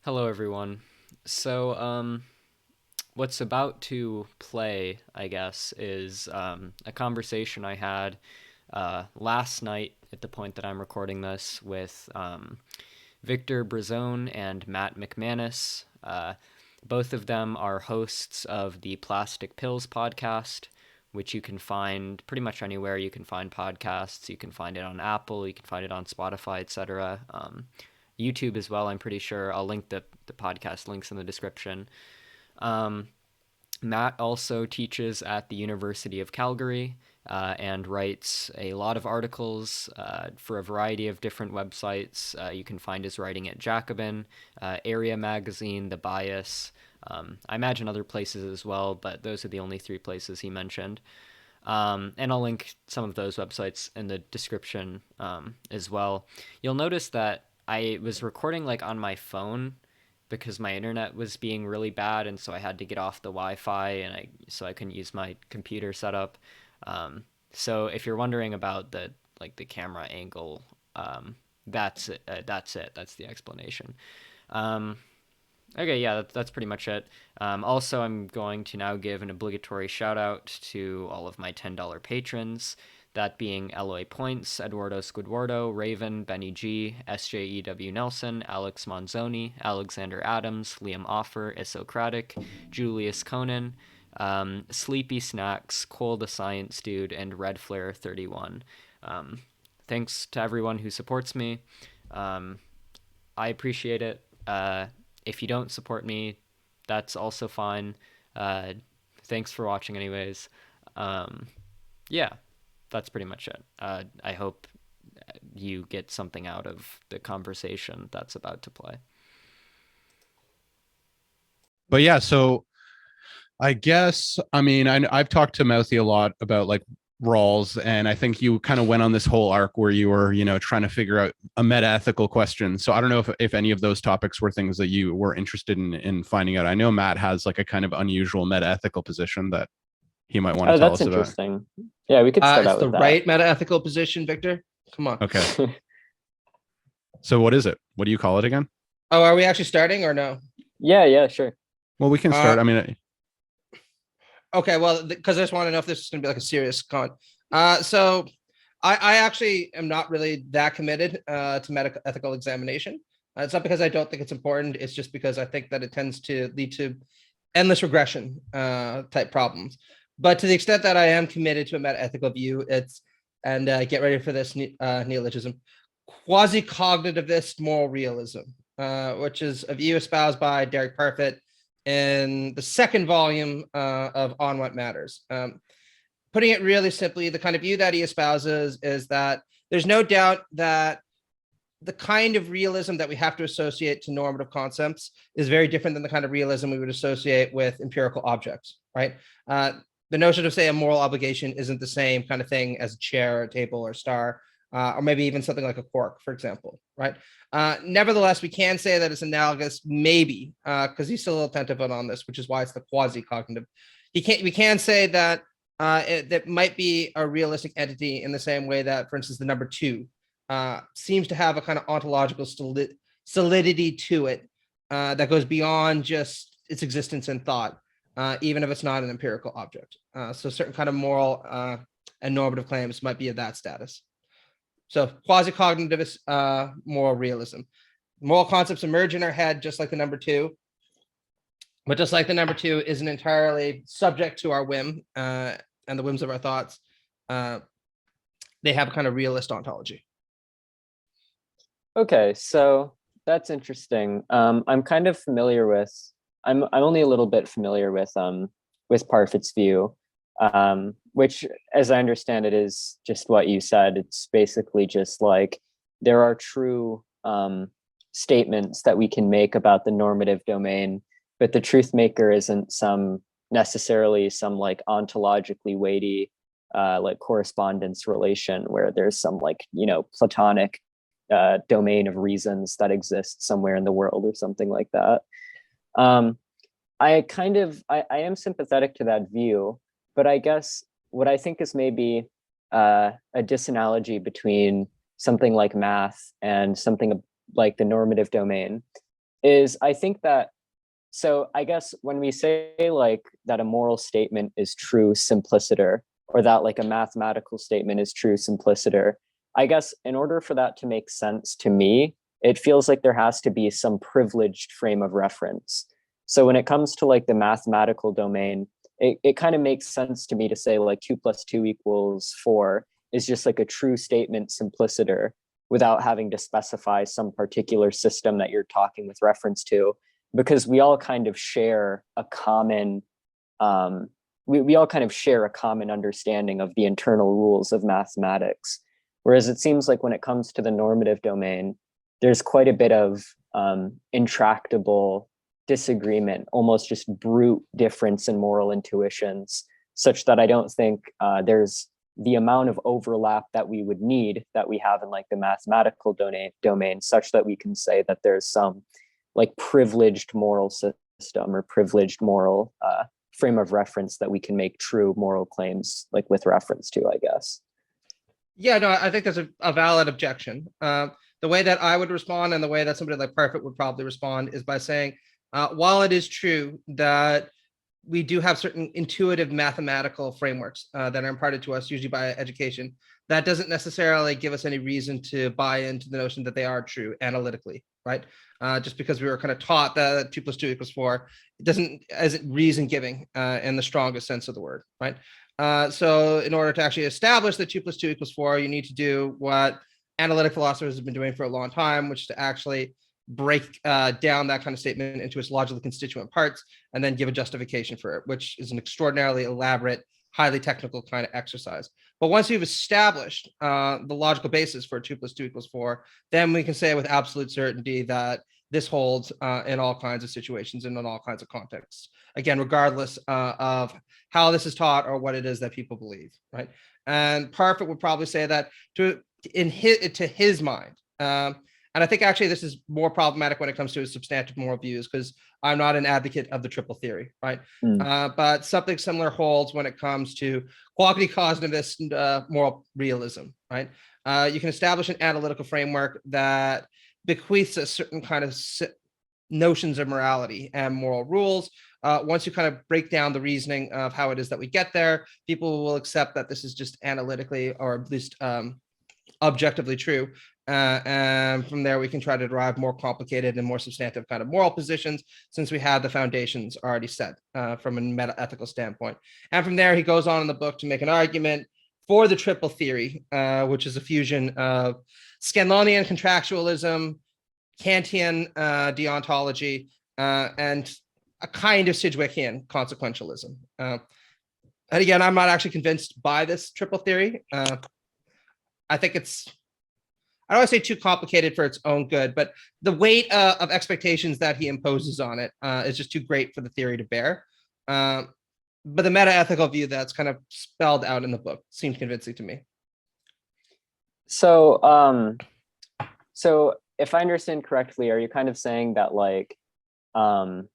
Hello, everyone. So, what's about to play, I guess, is a conversation I had last night at the point that I'm recording this with Victor Bruzzone and Matt McManus. Both of them are hosts of the Plastic Pills podcast, which you can find pretty much anywhere you can find podcasts. You can find it on Apple, you can find it on Spotify, etc. YouTube as well, I'm pretty sure. I'll link the podcast links in the description. Um, Matt also teaches at the University of Calgary and writes a lot of articles for a variety of different websites. You can find his writing at Jacobin, Area Magazine, The Bias. I imagine other places as well, but those are the only three places he mentioned. And I'll link some of those websites in the description as well. You'll notice that I was recording like on my phone because my internet was being really bad, and so I had to get off the Wi-Fi, and I couldn't use my computer setup. So if you're wondering about the camera angle, that's it. That's it. That's the explanation. Um, Okay, yeah, that's pretty much it. Also, I'm going to now give an obligatory shout out to all of my $10 patrons, that being Eloy Points, Eduardo Squidwardo, Raven, Benny G, SJEW Nelson, Alex Monzoni, Alexander Adams, Liam Offer, Isocratic, Julius Conan, Sleepy Snacks, Cole the Science Dude, and Red Flare 31. Thanks to everyone who supports me. Um, I appreciate it. If you don't support me, that's also fine. Uh, Thanks for watching, anyways. Um, yeah, that's pretty much it. I hope you get something out of the conversation that's about to play. But yeah, so I guess I've talked to Mouthy a lot about like Rawls, and I think you kind of went on this whole arc where you were, trying to figure out a meta ethical question. So I don't know if any of those topics were things that you were interested in finding out. I know Matt has like a kind of unusual meta ethical position that he might want to Oh, tell that's us about. interesting. Yeah, we could start It's out the with that. right meta-ethical position, Victor. Come on. Okay. So what is it? What do you call it again? Oh, are we actually starting or no? Yeah, sure. Well, we can start. Okay, well, because I just want to know if this is going to be like a serious con. So I actually am not really that committed to medical ethical examination. It's not because I don't think it's important. It's just because I think that it tends to lead to endless regression type problems. But to the extent that I am committed to a meta-ethical view, it's and get ready for this neologism, quasi-cognitivist moral realism, which is a view espoused by Derek Parfit in the second volume of On What Matters. Putting it really simply, the kind of view that he espouses is that there's no doubt that the kind of realism that we have to associate to normative concepts is very different than the kind of realism we would associate with empirical objects, right? The notion of, say, a moral obligation isn't the same kind of thing as a chair, a table, or a star, or maybe even something like a cork, for example, right? Nevertheless, we can say that it's analogous, maybe, because he's still attentive on this, which is why it's the quasi-cognitive. We can say that that might be a realistic entity in the same way that, for instance, the number two seems to have a kind of ontological solidity to it that goes beyond just its existence in thought, even if it's not an empirical object. So certain kind of moral and normative claims might be of that status. So quasi-cognitivist moral realism. Moral concepts emerge in our head just like the number two, but just like the number two isn't entirely subject to our whim and the whims of our thoughts, they have a kind of realist ontology. Okay, so that's interesting. I'm kind of familiar with. I'm only a little bit familiar with Parfit's view, which, as I understand it, is just what you said. It's basically just like there are true statements that we can make about the normative domain, but the truth maker isn't necessarily some like ontologically weighty like correspondence relation where there's some like platonic domain of reasons that exists somewhere in the world or something like that. I am sympathetic to that view, but I guess what I think is maybe a disanalogy between something like math and something like the normative domain is I think that, so I guess when we say like that a moral statement is true simpliciter, or that like a mathematical statement is true simpliciter, I guess in order for that to make sense to me, it feels like there has to be some privileged frame of reference. So when it comes to like the mathematical domain, it kind of makes sense to me to say like 2 + 2 = 4 is just like a true statement simpliciter without having to specify some particular system that you're talking with reference to, because we all kind of share a common we all kind of share a common understanding of the internal rules of mathematics. Whereas it seems like when it comes to the normative domain, there's quite a bit of intractable disagreement, almost just brute difference in moral intuitions, such that I don't think there's the amount of overlap that we would need that we have in like the mathematical domain, such that we can say that there's some like privileged moral system or privileged moral frame of reference that we can make true moral claims like with reference to, I guess. Yeah, no, I think that's a valid objection. The way that I would respond and the way that somebody like Parfit would probably respond is by saying, while it is true that we do have certain intuitive mathematical frameworks that are imparted to us, usually by education, that doesn't necessarily give us any reason to buy into the notion that they are true analytically, right? Just because we were kind of taught that 2 + 2 = 4, it isn't reason giving in the strongest sense of the word, right? So in order to actually establish that 2 + 2 = 4, you need to do what analytic philosophers have been doing for a long time, which is to actually break down that kind of statement into its logically constituent parts and then give a justification for it, which is an extraordinarily elaborate, highly technical kind of exercise. But once you've established the logical basis for 2 + 2 = 4, then we can say with absolute certainty that this holds in all kinds of situations and in all kinds of contexts. Again, regardless of how this is taught or what it is that people believe, right? And Parfit would probably say that to his mind. And I think actually this is more problematic when it comes to his substantive moral views, because I'm not an advocate of the triple theory, right? But something similar holds when it comes to quality causativist and moral realism, right? You can establish an analytical framework that bequeaths a certain kind of notions of morality and moral rules. Once you kind of break down the reasoning of how it is that we get there, people will accept that this is just analytically, or at least objectively true. And from there, we can try to derive more complicated and more substantive kind of moral positions, since we have the foundations already set from a meta-ethical standpoint. And from there, he goes on in the book to make an argument for the triple theory, which is a fusion of Scanlonian contractualism, Kantian deontology, and a kind of Sidgwickian consequentialism. And again, I'm not actually convinced by this triple theory. I think it's, I don't want to say too complicated for its own good, but the weight of expectations that he imposes on it is just too great for the theory to bear. But the meta-ethical view that's kind of spelled out in the book seems convincing to me. So, so if I understand correctly, are you kind of saying that like, and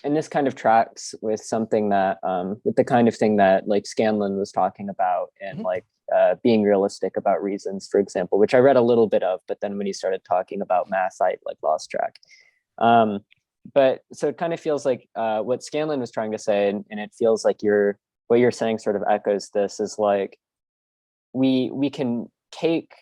this kind of tracks with something that, with the kind of thing that like Scanlon was talking about, and like being realistic about reasons, for example, which I read a little bit of, but then when he started talking about math, I like lost track. But so it kind of feels like what Scanlon was trying to say, and it feels like what you're saying sort of echoes this, is like we can take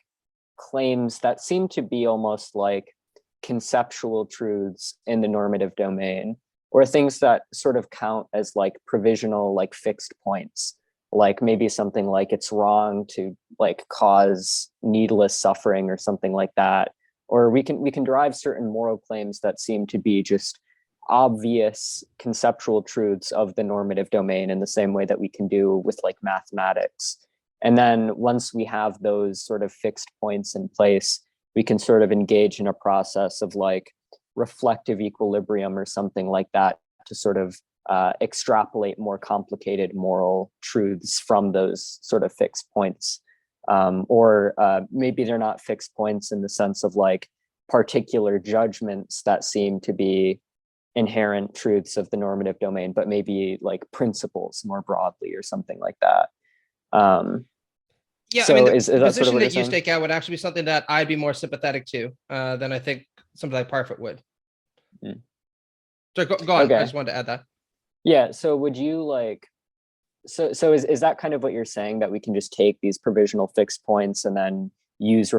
claims that seem to be almost like conceptual truths in the normative domain, or things that sort of count as like provisional, like fixed points, like maybe something like it's wrong to like cause needless suffering or something like that. Or we can derive certain moral claims that seem to be just obvious conceptual truths of the normative domain in the same way that we can do with like mathematics. And then once we have those sort of fixed points in place, we can sort of engage in a process of like reflective equilibrium or something like that to sort of extrapolate more complicated moral truths from those sort of fixed points. Or maybe they're not fixed points in the sense of like particular judgments that seem to be inherent truths of the normative domain, but maybe like principles more broadly or something like that. Yeah, so I mean, the is that position sort of what that you're you saying? stake out would actually be something that I'd be more sympathetic to than I think somebody like Parfit would. So go on. Okay. I just wanted to add that. Yeah. So would you like, so is that kind of what you're saying, that we can just take these provisional fixed points and then use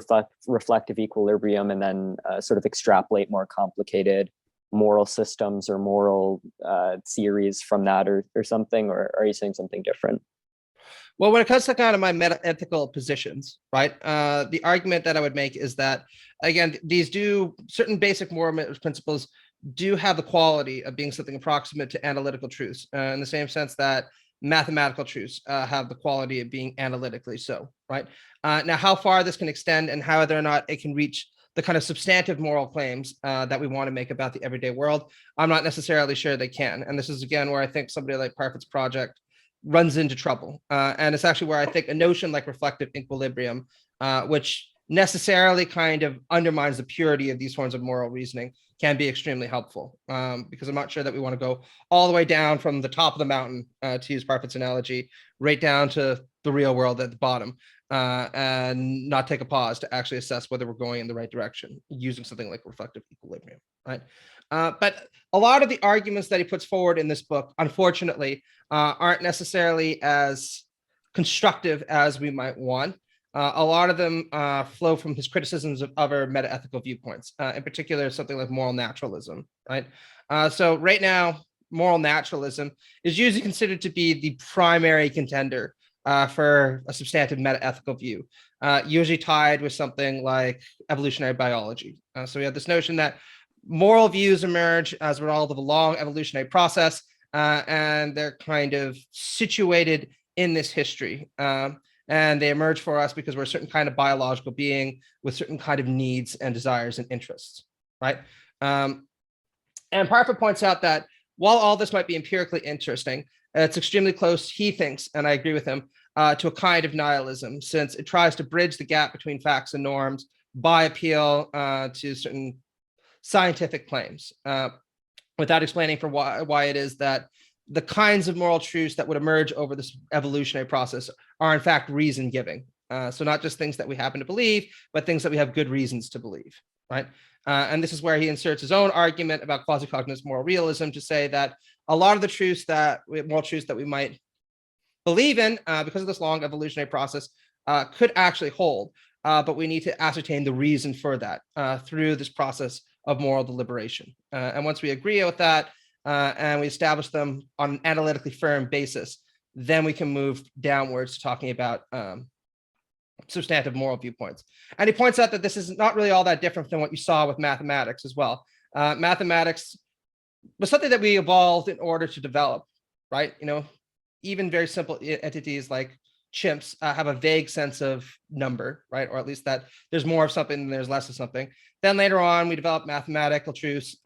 reflective equilibrium and then sort of extrapolate more complicated moral systems or moral theories from that or something, or are you saying something different? Well, when it comes to kind of my meta-ethical positions, right, the argument that I would make is that, again, these certain basic moral principles do have the quality of being something approximate to analytical truths, in the same sense that mathematical truths have the quality of being analytically so, right? Now, how far this can extend and whether or not it can reach the kind of substantive moral claims that we want to make about the everyday world, I'm not necessarily sure they can. And this is, again, where I think somebody like Parfit's project runs into trouble. And it's actually where I think a notion like reflective equilibrium, which necessarily kind of undermines the purity of these forms of moral reasoning, can be extremely helpful, because I'm not sure that we want to go all the way down from the top of the mountain, to use Parfit's analogy, right down to the real world at the bottom, and not take a pause to actually assess whether we're going in the right direction using something like reflective equilibrium, right? But a lot of the arguments that he puts forward in this book, unfortunately, aren't necessarily as constructive as we might want. A lot of them flow from his criticisms of other meta-ethical viewpoints, in particular, something like moral naturalism, right? So right now, moral naturalism is usually considered to be the primary contender for a substantive meta-ethical view, usually tied with something like evolutionary biology. So we have this notion that moral views emerge as a result of a long evolutionary process, and they're kind of situated in this history. And they emerge for us because we're a certain kind of biological being with certain kind of needs and desires and interests, right? And Parfit points out that while all this might be empirically interesting, it's extremely close, he thinks, and I agree with him, to a kind of nihilism, since it tries to bridge the gap between facts and norms by appeal to certain scientific claims, without explaining for why it is that the kinds of moral truths that would emerge over this evolutionary process are in fact reason giving. So not just things that we happen to believe, but things that we have good reasons to believe, right? And this is where he inserts his own argument about quasi-cognitive moral realism to say that a lot of the moral truths that we might believe in because of this long evolutionary process could actually hold, but we need to ascertain the reason for that through this process of moral deliberation. And once we agree with that, and we establish them on an analytically firm basis, then we can move downwards to talking about substantive moral viewpoints. And he points out that this is not really all that different than what you saw with mathematics as well. Mathematics was something that we evolved in order to develop, right? Even very simple entities like chimps have a vague sense of number, right? Or at least that there's more of something than there's less of something. Then later on, we developed mathematical truths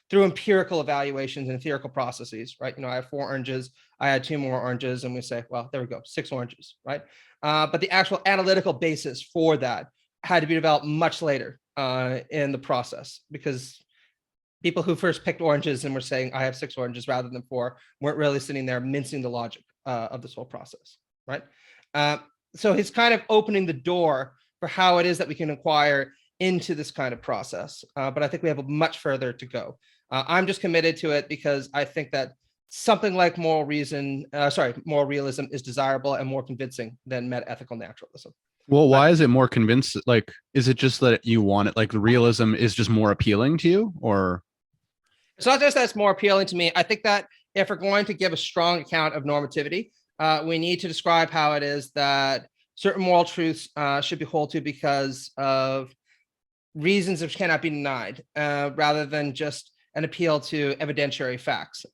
through empirical evaluations and theoretical processes, right? I have 4 oranges, I had 2 more oranges, and we say, well, there we go, 6 oranges, right? But the actual analytical basis for that had to be developed much later in the process, because people who first picked oranges and were saying, I have 6 oranges rather than 4, weren't really sitting there mincing the logic of this whole process, right? So he's kind of opening the door for how it is that we can inquire into this kind of process. But I think we have much further to go. I'm just committed to it because I think that something like moral realism is desirable and more convincing than meta-ethical naturalism. Well, why is it more convincing? Like, is it just that you want it? Like, the realism is just more appealing to you, or? It's not just that it's more appealing to me. I think that if we're going to give a strong account of normativity, we need to describe how it is that certain moral truths should be held to because of reasons which cannot be denied, rather than just an appeal to evidentiary facts,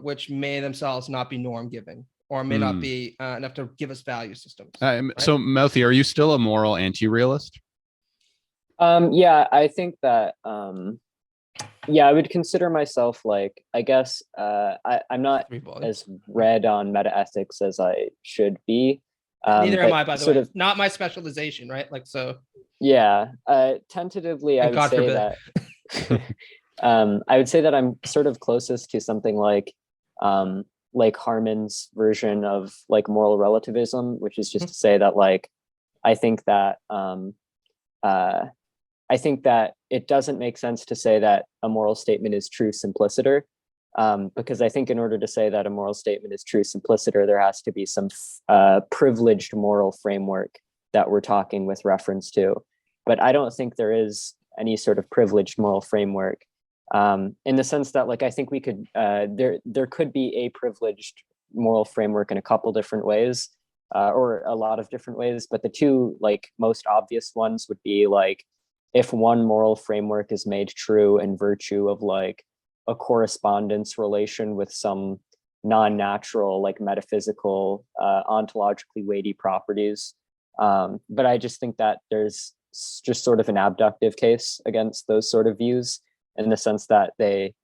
which may themselves not be norm giving or may not be enough to give us value systems. Right? So, Mouthy, are you still a moral anti-realist? Yeah, I think that I would consider myself, like, I guess I'm not as read on meta-ethics as I should be. Neither am I, by the way. Not my specialization, right? Like, so. Yeah, tentatively, I would say that I would say that I'm sort of closest to something like Harman's version of like moral relativism, which is just to say that, like, I think that it doesn't make sense to say that a moral statement is true simpliciter, because I think in order to say that a moral statement is true simpliciter, there has to be some privileged moral framework that we're talking with reference to. But I don't think there is any sort of privileged moral framework, in the sense that, like, I think we could, there could be a privileged moral framework in a couple different ways, or a lot of different ways. But the two like most obvious ones would be like, if one moral framework is made true in virtue of like a correspondence relation with some non-natural, like metaphysical, ontologically weighty properties. But I just think that there's just sort of an abductive case against those sort of views, in the sense that they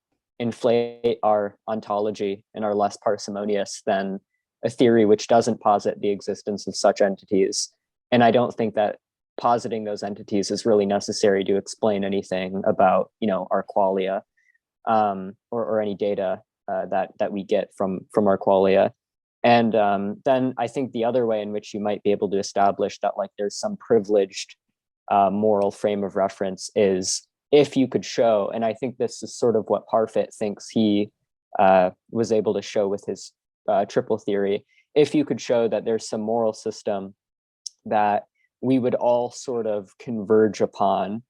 inflate our ontology and are less parsimonious than a theory which doesn't posit the existence of such entities. And I don't think that positing those entities is really necessary to explain anything about, our qualia, or any data that we get from our qualia. And then I think the other way in which you might be able to establish that like there's some privileged moral frame of reference is if you could show, and I think this is sort of what Parfit thinks he was able to show with his triple theory, if you could show that there's some moral system that we would all sort of converge upon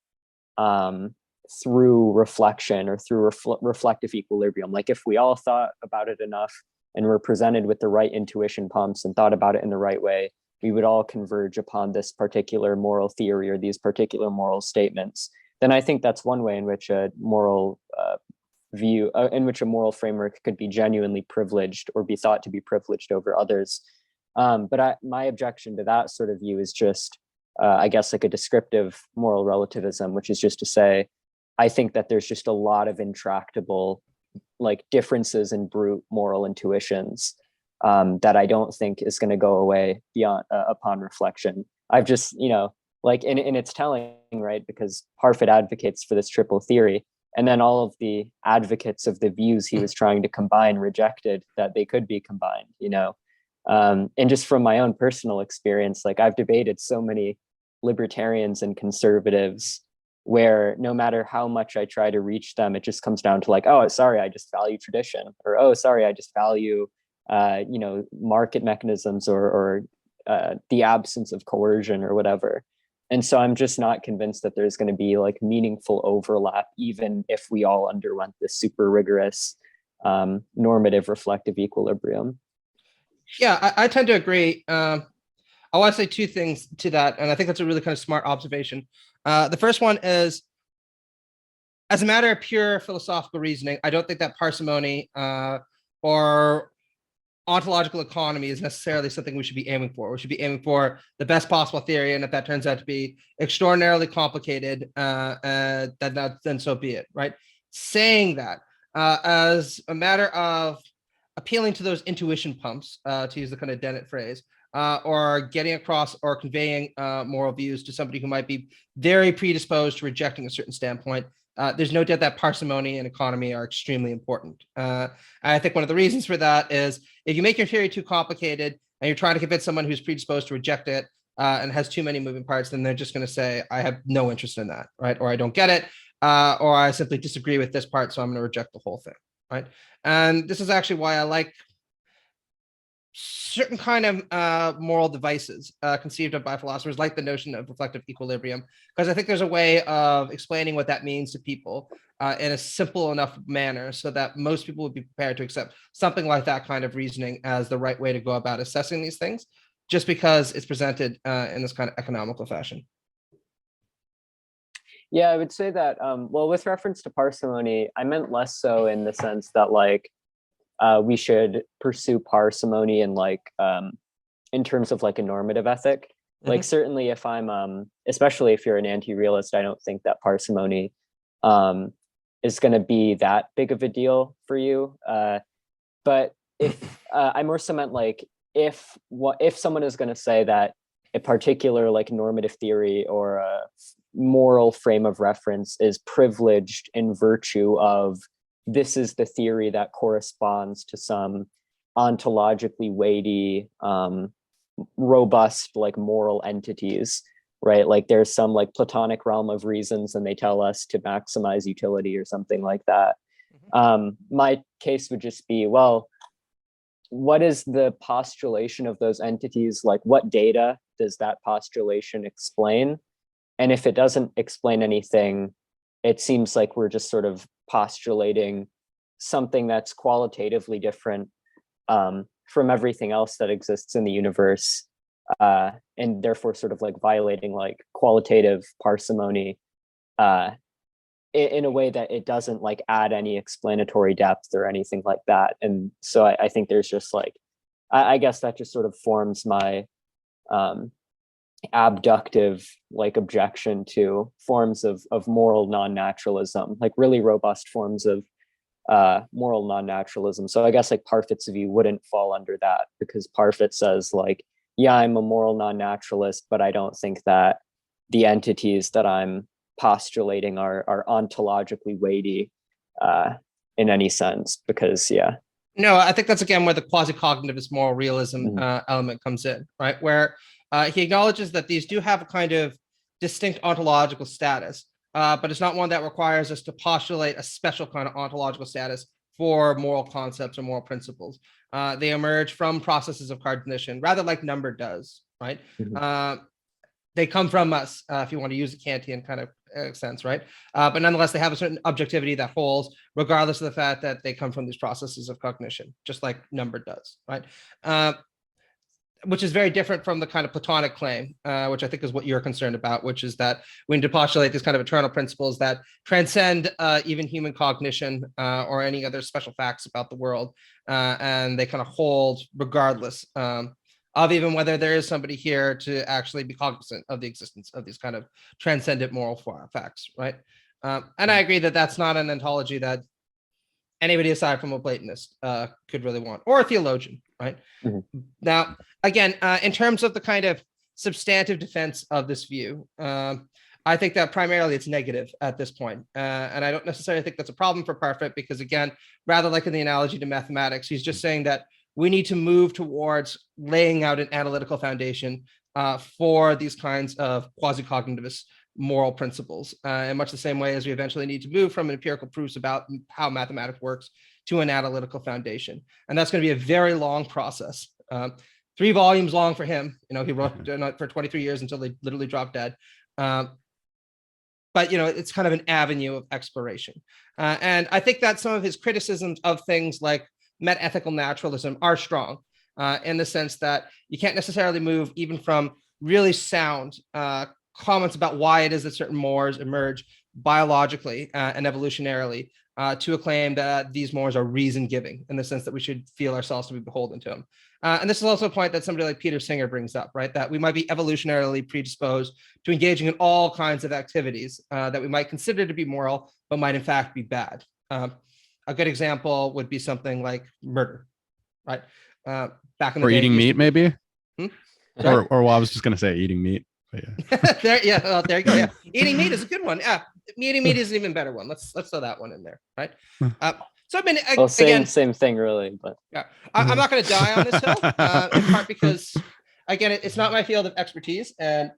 through reflection or through reflective equilibrium. Like if we all thought about it enough and were presented with the right intuition pumps and thought about it in the right way, we would all converge upon this particular moral theory or these particular moral statements. Then I think that's one way in which a moral in which a moral framework could be genuinely privileged or be thought to be privileged over others. But my objection to that sort of view is just, I guess, like a descriptive moral relativism, which is just to say, I think that there's just a lot of intractable like differences in brute moral intuitions that I don't think is going to go away beyond upon reflection. I've just, like, and it's telling, right? Because Parfit advocates for this triple theory, and then all of the advocates of the views he was trying to combine rejected that they could be combined, and just from my own personal experience, like I've debated so many libertarians and conservatives where no matter how much I try to reach them, it just comes down to like, oh, sorry, I just value tradition, or oh, sorry, I just value, market mechanisms or the absence of coercion or whatever. And so I'm just not convinced that there's going to be like meaningful overlap, even if we all underwent this super rigorous normative reflective equilibrium. Yeah, I tend to agree. I want to say two things to that, and I think that's a really kind of smart observation. The first one is, as a matter of pure philosophical reasoning, I don't think that parsimony or ontological economy is necessarily something we should be aiming for. We should be aiming for the best possible theory, and if that turns out to be extraordinarily complicated, then so be it, right? Saying that, as a matter of appealing to those intuition pumps, to use the kind of Dennett phrase, or getting across or conveying moral views to somebody who might be very predisposed to rejecting a certain standpoint, there's no doubt that parsimony and economy are extremely important. I think one of the reasons for that is if you make your theory too complicated and you're trying to convince someone who's predisposed to reject it and has too many moving parts, then they're just going to say, I have no interest in that, right? Or I don't get it, or I simply disagree with this part, so I'm going to reject the whole thing, right? And this is actually why I like certain kind of moral devices conceived of by philosophers, like the notion of reflective equilibrium, because I think there's a way of explaining what that means to people in a simple enough manner so that most people would be prepared to accept something like that kind of reasoning as the right way to go about assessing these things, just because it's presented in this kind of economical fashion. Yeah, I would say that, well, with reference to parsimony, I meant less so in the sense that like, we should pursue parsimony in like in terms of like a normative ethic. Like certainly if I'm especially if you're an anti-realist, I don't think that parsimony is going to be that big of a deal for you. But if I more so meant like if someone is going to say that a particular like normative theory or a moral frame of reference is privileged in virtue of this is the theory that corresponds to some ontologically weighty, robust, like moral entities. right? Like there's some like Platonic realm of reasons and they tell us to maximize utility or something like that. My case would just be, well, what is the postulation of those entities? Like what data does that postulation explain? And if it doesn't explain anything, it seems like we're just sort of postulating something that's qualitatively different from everything else that exists in the universe, and therefore sort of like violating like qualitative parsimony in a way that it doesn't like add any explanatory depth or anything like that. And so I think there's just like, I guess that just sort of forms my abductive like objection to forms of moral non-naturalism, like really robust forms of moral non-naturalism. So I guess like Parfit's view wouldn't fall under that, because Parfit says like, yeah, I'm a moral non-naturalist, but I don't think that the entities that I'm postulating are ontologically weighty in any sense, because No, I think that's again where the quasi-cognitivist moral realism element comes in, right? Where he acknowledges that these do have a kind of distinct ontological status, but it's not one that requires us to postulate a special kind of ontological status for moral concepts or moral principles. They emerge from processes of cognition, rather like number does, right? They come from us, if you want to use a Kantian kind of sense, right? But nonetheless, they have a certain objectivity that holds, regardless of the fact that they come from these processes of cognition, just like number does, right? Which is very different from the kind of Platonic claim, which I think is what you're concerned about, which is that we need to postulate these kind of eternal principles that transcend even human cognition or any other special facts about the world, and they kind of hold regardless of even whether there is somebody here to actually be cognizant of the existence of these kind of transcendent moral facts, right? And I agree that that's not an ontology that anybody aside from a Platonist could really want, or a theologian, right? Now, again, in terms of the kind of substantive defense of this view, I think that primarily it's negative at this point. And I don't necessarily think that's a problem for Parfit, because again, rather like in the analogy to mathematics, he's just saying that we need to move towards laying out an analytical foundation for these kinds of quasi-cognitivist moral principles, in much the same way as we eventually need to move from empirical proofs about how mathematics works to an analytical foundation. And that's going to be a very long process. 3 volumes long for him. You know, he wrote for 23 years until they literally dropped dead. But, you know, it's kind of an avenue of exploration. And I think that some of his criticisms of things like metaethical naturalism are strong, in the sense that you can't necessarily move even from really sound comments about why it is that certain mores emerge biologically and evolutionarily to a claim that these mores are reason giving, in the sense that we should feel ourselves to be beholden to them. And this is also a point that somebody like Peter Singer brings up, right? That we might be evolutionarily predisposed to engaging in all kinds of activities that we might consider to be moral, but might in fact be bad. A good example would be something like murder, right? Back in the or day, eating meat, maybe. Or well, I was just gonna say eating meat. But yeah. There you go. Yeah, eating meat is a good one. Yeah, eating meat is an even better one. Let's throw that one in there, right? So I've been same thing really, but yeah, I'm not going to die on this hill, in part because again, it's not my field of expertise, and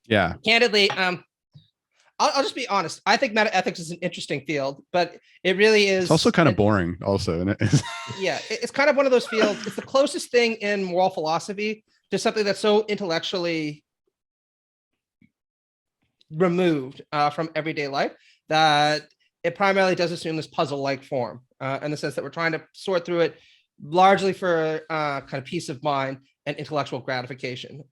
candidly, I'll just be honest. I think metaethics is an interesting field, but it really is. It's also kind of boring, also. Isn't it? Yeah, it's kind of one of those fields. It's the closest thing in moral philosophy to something that's so intellectually removed from everyday life that it primarily does assume this puzzle-like form, in the sense that we're trying to sort through it largely for kind of peace of mind and intellectual gratification.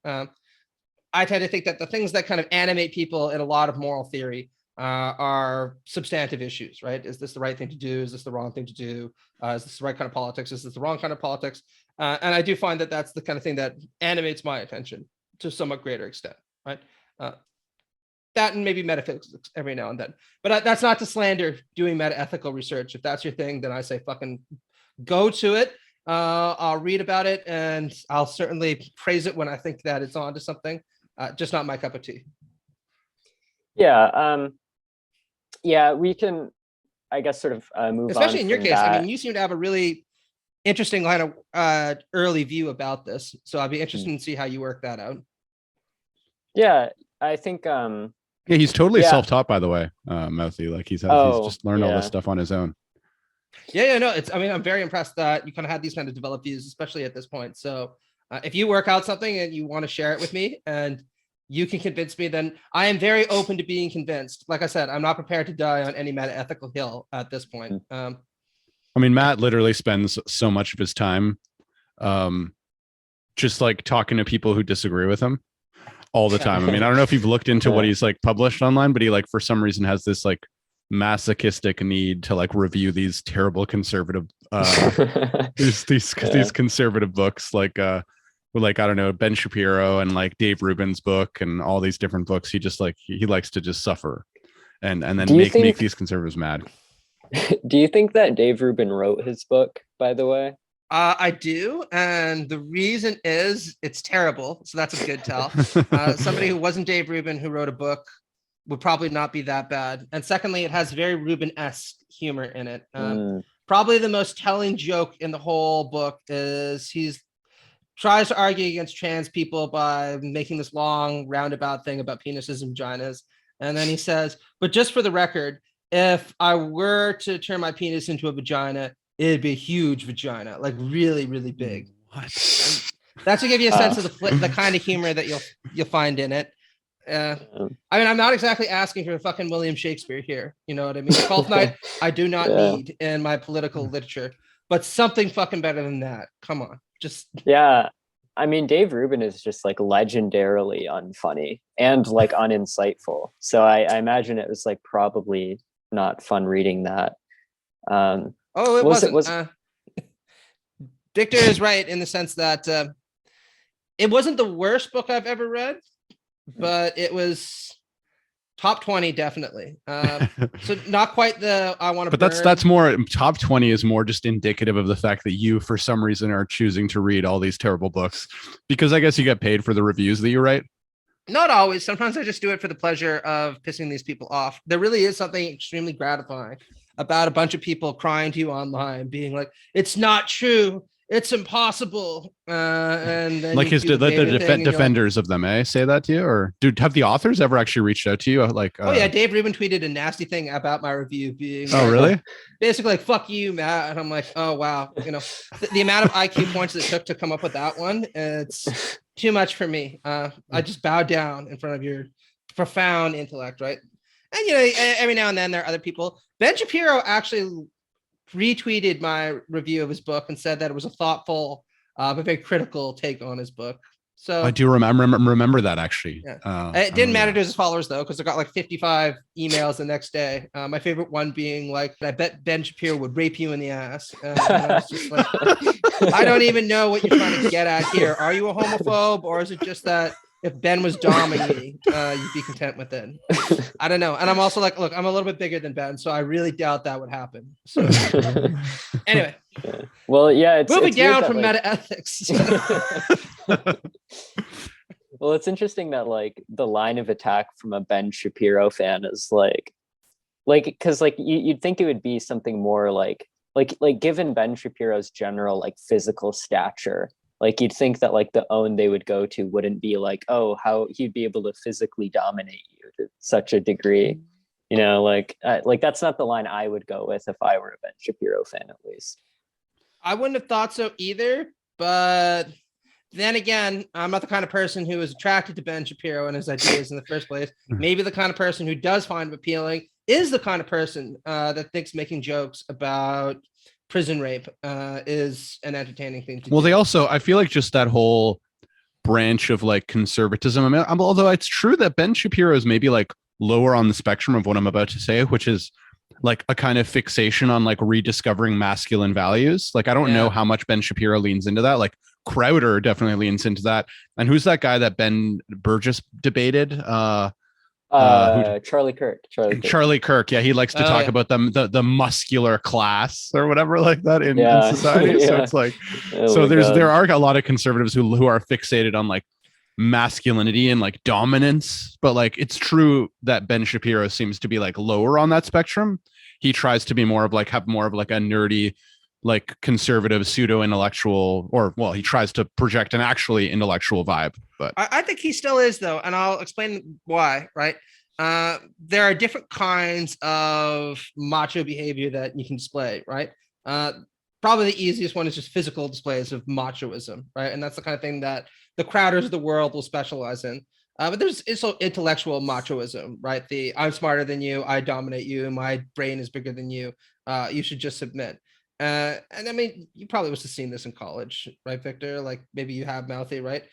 I tend to think that the things that kind of animate people in a lot of moral theory are substantive issues, right? Is this the right thing to do? Is this the wrong thing to do? Is this the right kind of politics? Is this the wrong kind of politics? And I do find that that's the kind of thing that animates my attention to a somewhat greater extent, right? That and maybe metaphysics every now and then. But that's not to slander doing metaethical research. If that's your thing, then I say fucking go to it. I'll read about it, and I'll certainly praise it when I think that it's onto something. Just not my cup of tea. Yeah, we can, I guess, sort of move on. Especially in your case, that. I mean, you seem to have a really interesting kind of early view about this. So I'd be interested to see how you work that out. Yeah, I think Yeah, he's totally yeah. self-taught, by the way, Mouthy. Like he's Oh, just learned all this yeah. stuff on his own. Yeah, no, it's. I mean, I'm very impressed that you kind of had these kind of developed views, especially at this point. So, if you work out something and you want to share it with me, and you can convince me, then I am very open to being convinced. Like I said, I'm not prepared to die on any meta-ethical hill at this point. I mean, Matt literally spends so much of his time um, just like talking to people who disagree with him all the time. I mean, I don't know if you've looked into what he's like published online, but he like for some reason has this like masochistic need to like review these terrible conservative these conservative books like I don't know, Ben Shapiro and like Dave Rubin's book and all these different books. He just like he likes to just suffer and then make these conservatives mad. Do you think that Dave Rubin wrote his book, by the way? I do, and the reason is it's terrible. So that's a good tell. Somebody who wasn't Dave Rubin who wrote a book would probably not be that bad. And secondly, it has very Rubin-esque humor in it. Probably the most telling joke in the whole book is he's tries to argue against trans people by making this long roundabout thing about penises and vaginas. And then he says, but just for the record, if I were to turn my penis into a vagina, it'd be a huge vagina, like really, really big. What? That's to give you a sense of the kind of humor that you'll find in it. I mean, I'm not exactly asking for fucking William Shakespeare here. You know what I mean? Twelfth Night, I do not need in my political literature, but something fucking better than that. Come on, just yeah. I mean, Dave Rubin is just like legendarily unfunny and like uninsightful. So I imagine it was like probably not fun reading that. It wasn't. Victor is right in the sense that it wasn't the worst book I've ever read, but it was top 20 definitely. So not quite the I want to. But that's more top 20 is more just indicative of the fact that you, for some reason, are choosing to read all these terrible books because I guess you get paid for the reviews that you write. Not always. Sometimes I just do it for the pleasure of pissing these people off. There really is something extremely gratifying about a bunch of people crying to you online, being like, "It's not true. It's impossible." And then like his defenders of them, say that to you, or dude, have the authors ever actually reached out to you? Like, oh yeah, Dave Rubin tweeted a nasty thing about my review, being oh really? Basically like "fuck you, Matt," and I'm like, oh wow, you know, the amount of IQ points it took to come up with that one, it's too much for me. I just bow down in front of your profound intellect, right? And you know, every now and then there are other people. Ben Shapiro actually retweeted my review of his book and said that it was a thoughtful but very critical take on his book. So I do remember that actually. Yeah. It didn't matter to his followers though, because I got like 55 emails the next day. My favorite one being like, I bet Ben Shapiro would rape you in the ass. And I was just like, I don't even know what you're trying to get at here. Are you a homophobe, or is it just that if Ben was doming me, you'd be content with it? I don't know. And I'm also like, look, I'm a little bit bigger than Ben, so I really doubt that would happen. So anyway. Well, yeah, it's moving down that, from like, meta ethics. Well, it's interesting that like the line of attack from a Ben Shapiro fan is like because like you'd think it would be something more like given Ben Shapiro's general like physical stature, like you'd think that like the own they would go to wouldn't be like, oh, how he'd be able to physically dominate you to such a degree, you know, like that's not the line I would go with if I were a Ben Shapiro fan, at least. I wouldn't have thought so either, but then again, I'm not the kind of person who is attracted to Ben Shapiro and his ideas in the first place. Maybe the kind of person who does find him appealing is the kind of person that thinks making jokes about prison rape is an entertaining thing to do. Well, they also, I feel like just that whole branch of like conservatism. I mean, although it's true that Ben Shapiro is maybe like lower on the spectrum of what I'm about to say, which is like a kind of fixation on like rediscovering masculine values. Like, I don't know how much Ben Shapiro leans into that. Like Crowder definitely leans into that. And who's that guy that Ben Burgess debated? Charlie Kirk. Charlie Kirk. Yeah, he likes to talk about the muscular class or whatever like that in society. So it's like, there are a lot of conservatives who are fixated on like masculinity and like dominance, but like it's true that Ben Shapiro seems to be like lower on that spectrum. He tries to be more of like have more of like a nerdy like conservative pseudo intellectual, or well, he tries to project an actually intellectual vibe. But I think he still is, though, and I'll explain why. Right, there are different kinds of macho behavior that you can display. Right, probably the easiest one is just physical displays of machoism. Right, and that's the kind of thing that the Crowders of the world will specialize in. But there's also intellectual machoism, right? The I'm smarter than you, I dominate you, my brain is bigger than you. You should just submit. And I mean, you probably must have seen this in college, right, Victor? Like maybe you have, Mouthy, right?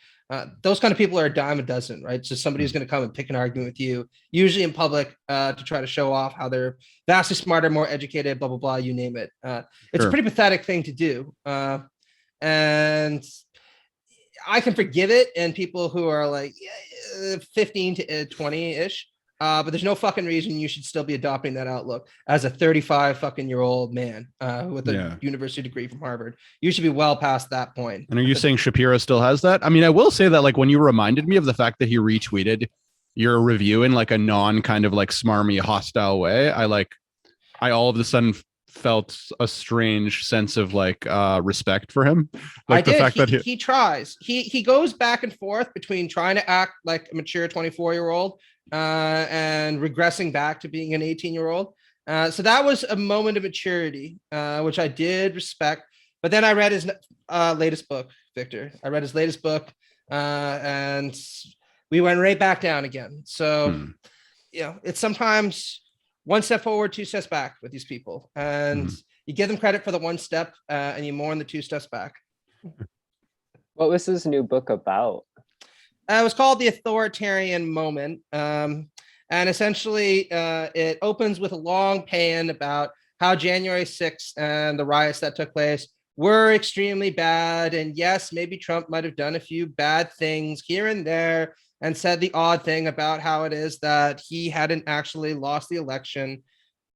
Those kind of people are a dime a dozen, right? So somebody who's going to come and pick an argument with you, usually in public, to try to show off how they're vastly smarter, more educated, blah, blah, blah, you name it. It's a pretty pathetic thing to do. And I can forgive it in people who are like 15 to 20-ish. But there's no fucking reason you should still be adopting that outlook as a 35 fucking year old man with a university degree from Harvard. You should be well past that point. And are you saying Shapiro still has that? I mean, I will say that like when you reminded me of the fact that he retweeted your review in like a non kind of like smarmy hostile way, I all of a sudden felt a strange sense of like respect for him. Like the fact that he tries. He goes back and forth between trying to act like a mature 24-year-old and regressing back to being an 18-year-old. So that was a moment of maturity, which I did respect. But then I read his latest book, Victor. I read his latest book, and we went right back down again. So, it's sometimes one step forward, two steps back with these people. And you give them credit for the one step, and you mourn the two steps back. What was his new book about? It was called The Authoritarian Moment. And essentially, it opens with a long pan about how January 6th and the riots that took place were extremely bad. And yes, maybe Trump might have done a few bad things here and there and said the odd thing about how it is that he hadn't actually lost the election.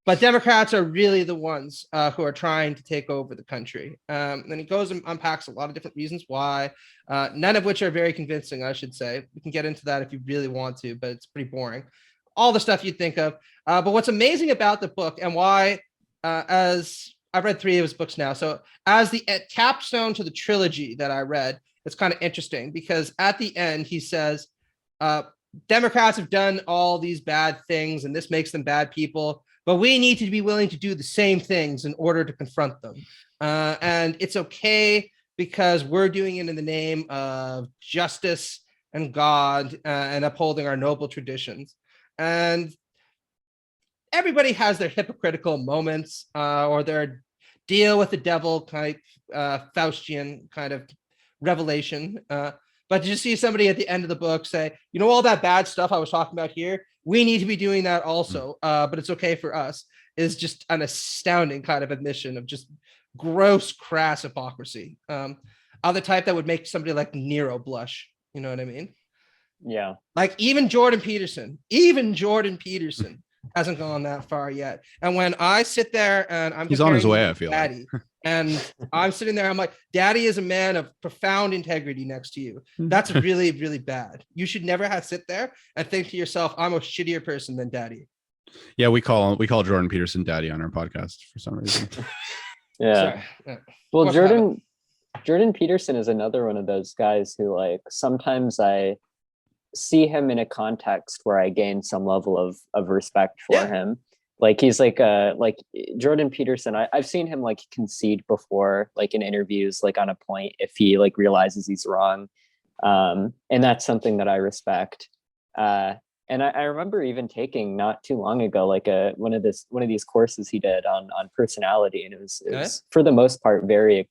But Democrats are really the ones who are trying to take over the country. And he goes and unpacks a lot of different reasons why, none of which are very convincing, I should say. We can get into that if you really want to, but it's pretty boring. All the stuff you'd think of. But what's amazing about the book and why, as I've read 3 of his books now, so as the capstone to the trilogy that I read, it's kind of interesting because at the end he says, Democrats have done all these bad things and this makes them bad people. But we need to be willing to do the same things in order to confront them. And it's okay because we're doing it in the name of justice and God and upholding our noble traditions. And everybody has their hypocritical moments or their deal with the devil type Faustian kind of revelation. But to just see somebody at the end of the book say, all that bad stuff I was talking about here, we need to be doing that also, but it's okay for us, is just an astounding kind of admission of just gross, crass hypocrisy. Of the type that would make somebody like Nero blush. You know what I mean? Yeah. Like even Jordan Peterson hasn't gone that far yet. And when I sit there and he's on his way, I feel Daddy, like. And I'm sitting there, I'm like, Daddy is a man of profound integrity next to you. That's really, really bad. You should never have to sit there and think to yourself, I'm a shittier person than Daddy. Yeah, we call Jordan Peterson Daddy on our podcast for some reason. Yeah. Well, Jordan Peterson is another one of those guys who, like, sometimes I see him in a context where I gain some level of respect for him. Like he's like Jordan Peterson. I've seen him like concede before, like in interviews, like on a point if he like realizes he's wrong, and that's something that I respect. And I remember even taking not too long ago like one of these courses he did on personality, and it was for the most part very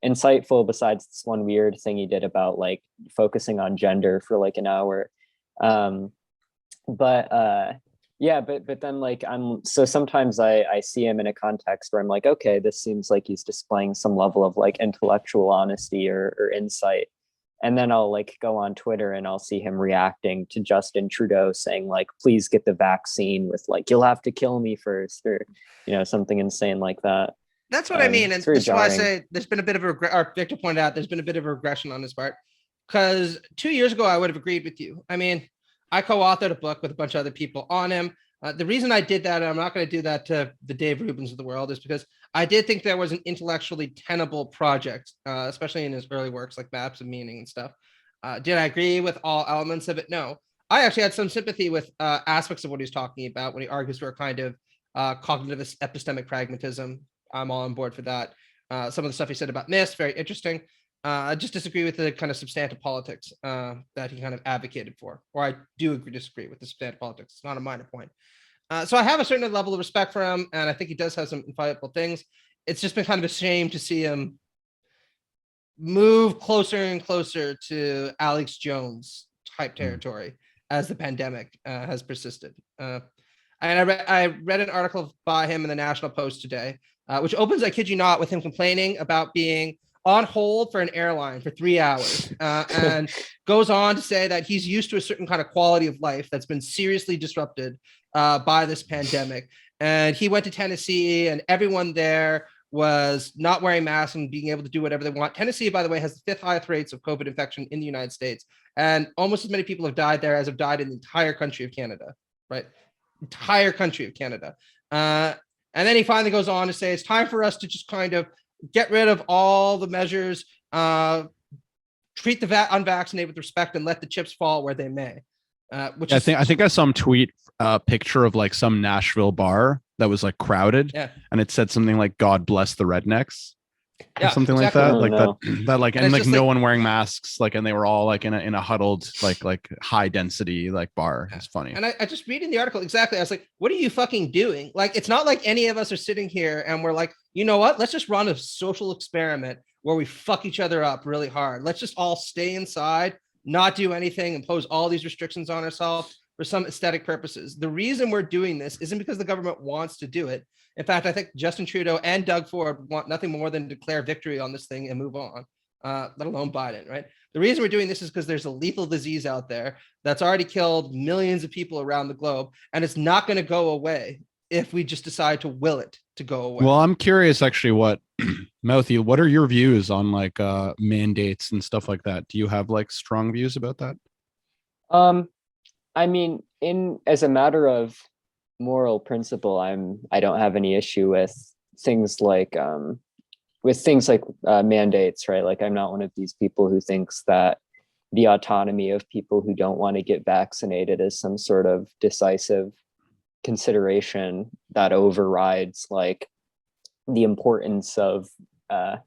insightful. Besides this one weird thing he did about like focusing on gender for like an hour, but then like sometimes I see him in a context where I'm like, okay, this seems like he's displaying some level of like intellectual honesty or insight. And then I'll like go on Twitter and I'll see him reacting to Justin Trudeau saying like, please get the vaccine with like, you'll have to kill me first, or, something insane like that. That's what I mean. And this is why I say there's been a bit of or Victor pointed out, there's been a bit of a regression on his part, because 2 years ago, I would have agreed with you. I mean, I co-authored a book with a bunch of other people on him. The reason I did that, and I'm not going to do that to the Dave Rubins of the world, is because I did think there was an intellectually tenable project, especially in his early works like Maps of Meaning and stuff. Did I agree with all elements of it? No. I actually had some sympathy with aspects of what he's talking about when he argues for a kind of cognitivist epistemic pragmatism. I'm all on board for that. Some of the stuff he said about myths, very interesting. I just disagree with the kind of substantive politics that he kind of advocated for, or I do disagree with the substantive politics. It's not a minor point. So I have a certain level of respect for him, and I think he does have some invaluable things. It's just been kind of a shame to see him move closer and closer to Alex Jones type territory as the pandemic has persisted. And I read an article by him in the National Post today, which opens, I kid you not, with him complaining about being on hold for an airline for 3 hours, and goes on to say that he's used to a certain kind of quality of life that's been seriously disrupted by this pandemic. And he went to Tennessee, and everyone there was not wearing masks and being able to do whatever they want. Tennessee, by the way, has the 5th highest rates of COVID infection in the United States. And almost as many people have died there as have died in the entire country of Canada, right? Entire country of Canada. And then he finally goes on to say, it's time for us to just kind of get rid of all the measures, treat the unvaccinated with respect, and let the chips fall where they may. Which I think I saw him tweet a picture of like some Nashville bar that was like crowded, and it said something like "God bless the rednecks," or something exactly like that. Like that, like, and like no one wearing masks, like, and they were all like in a huddled, like high density like bar. It's funny. And I just reading the article exactly. I was like, what are you fucking doing? Like, it's not like any of us are sitting here and we're like, you know what? Let's just run a social experiment where we fuck each other up really hard. Let's just all stay inside, not do anything, impose all these restrictions on ourselves for some aesthetic purposes. The reason we're doing this isn't because the government wants to do it. In fact, I think Justin Trudeau and Doug Ford want nothing more than to declare victory on this thing and move on, let alone Biden, right? The reason we're doing this is because there's a lethal disease out there that's already killed millions of people around the globe, and it's not going to go away if we just decide to will it to go away. Well, I'm curious actually what, Mouthy, what are your views on like mandates and stuff like that? Do you have like strong views about that? I mean, as a matter of moral principle, I don't have any issue with things like mandates, right? Like, I'm not one of these people who thinks that the autonomy of people who don't want to get vaccinated is some sort of decisive consideration that overrides like the importance of all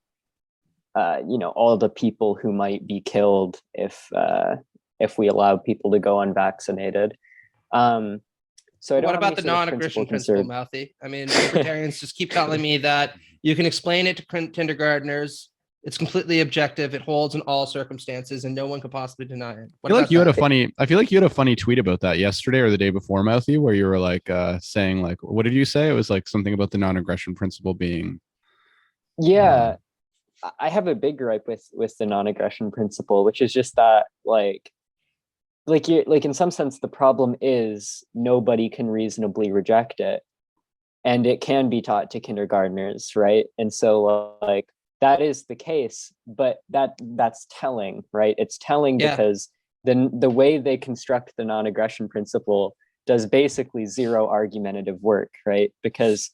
the people who might be killed if we allow people to go unvaccinated. So what about the non-aggression principle, Mouthy? I mean, libertarians just keep telling me that you can explain it to kindergartners. It's completely objective. It holds in all circumstances, and no one could possibly deny it. I feel like you had a funny tweet about that yesterday or the day before, Mouthy, where you were like saying like, what did you say? It was like something about the non-aggression principle being. Yeah, I have a big gripe with the non-aggression principle, which is just that like in some sense the problem is nobody can reasonably reject it, and it can be taught to kindergartners, right? And so like that is the case, but that's telling, right? It's telling because then the way they construct the non-aggression principle does basically zero argumentative work, right? Because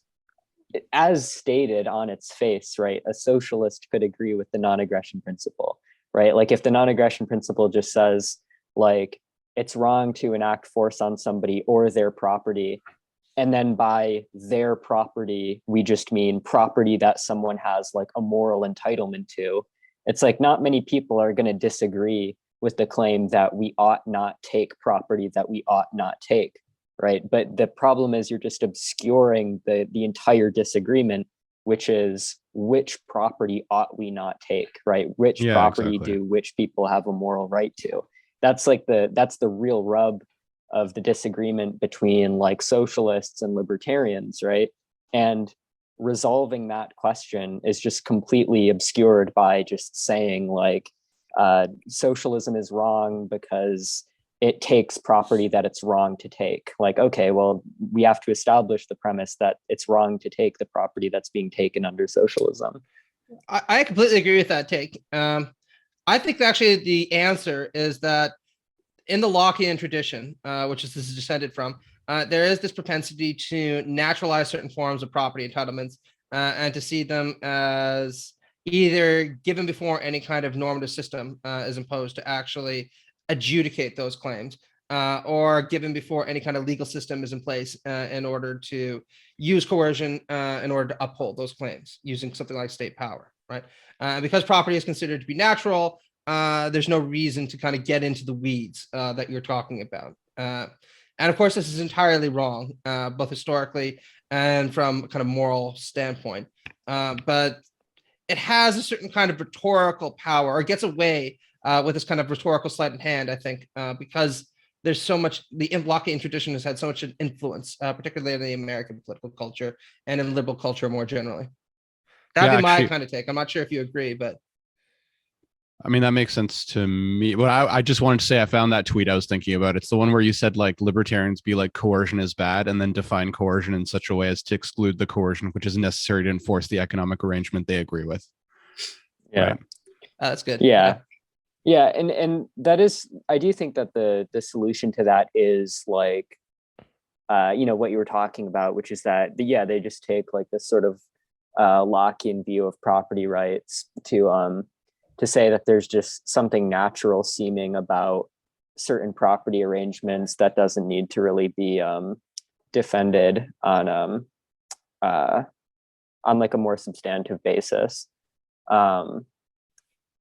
as stated on its face, right, a socialist could agree with the non-aggression principle, right? Like if the non-aggression principle just says like it's wrong to enact force on somebody or their property, and then by their property we just mean property that someone has like a moral entitlement to, it's like not many people are going to disagree with the claim that we ought not take property that we ought not take, right? But the problem is you're just obscuring the entire disagreement, which is which property ought we not take, right? Which property do which people have a moral right to? That's the real rub of the disagreement between like socialists and libertarians, right? And resolving that question is just completely obscured by just saying like socialism is wrong because it takes property that it's wrong to take. Like, okay, well, we have to establish the premise that it's wrong to take the property that's being taken under socialism. I completely agree with that take. I think actually the answer is that in the Lockean tradition, which this is descended from, there is this propensity to naturalize certain forms of property entitlements and to see them as either given before any kind of normative system is imposed to actually adjudicate those claims, or given before any kind of legal system is in place in order to use coercion in order to uphold those claims using something like state power, right? Because property is considered to be natural, there's no reason to kind of get into the weeds that you're talking about. And of course, this is entirely wrong, both historically and from a kind of moral standpoint. But it has a certain kind of rhetorical power, or gets away with this kind of rhetorical sleight of hand, I think, because there's so much, the Lockean tradition has had so much influence, particularly in the American political culture and in liberal culture more generally. That'd be my kind of take. I'm not sure if you agree, but I mean, that makes sense to me. But I just wanted to say I found that tweet I was thinking about. It's the one where you said like libertarians be like coercion is bad and then define coercion in such a way as to exclude the coercion which is necessary to enforce the economic arrangement they agree with. Yeah. Right. That's good. Yeah, and that is, I do think that the solution to that is like, what you were talking about, which is that they just take like this sort of Lockean view of property rights to say that there's just something natural seeming about certain property arrangements that doesn't need to really be defended on like a more substantive basis.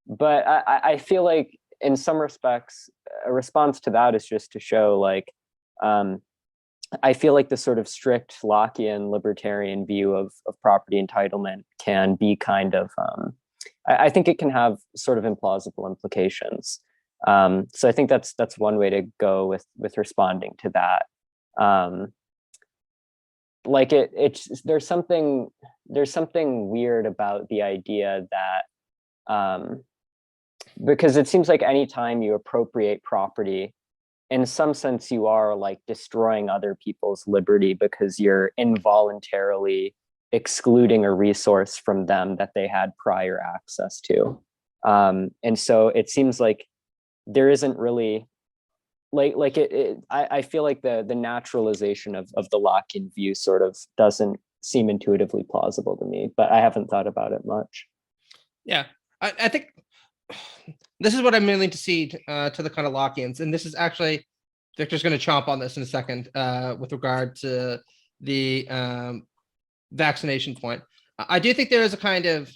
But I feel like in some respects, a response to that is just to show like, I feel like the sort of strict Lockean libertarian view of property entitlement can be kind of, I think it can have sort of implausible implications. So I think that's one way to go with responding to that. Like there's something weird about the idea that, because it seems like anytime you appropriate property, in some sense you are like destroying other people's liberty because you're involuntarily excluding a resource from them that they had prior access to. And so it seems like there isn't really I feel like the naturalization of the Lockean view sort of doesn't seem intuitively plausible to me, but I haven't thought about it much. Yeah, I think this is what I'm willing to cede to the kind of Lockeans, and this is actually, Victor's going to chomp on this in a second with regard to the vaccination point. I do think there is a kind of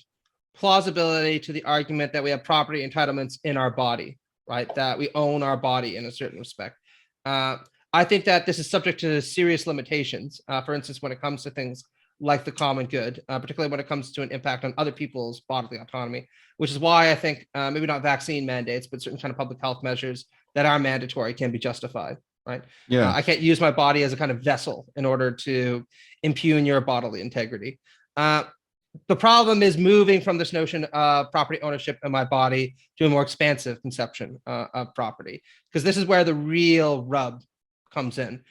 plausibility to the argument that we have property entitlements in our body, right? That we own our body in a certain respect. I think that this is subject to serious limitations. For instance, when it comes to things like the common good, particularly when it comes to an impact on other people's bodily autonomy, which is why I think maybe not vaccine mandates, but certain kind of public health measures that are mandatory can be justified, right? Yeah. I can't use my body as a kind of vessel in order to impugn your bodily integrity. The problem is moving from this notion of property ownership in my body to a more expansive conception of property, because this is where the real rub comes in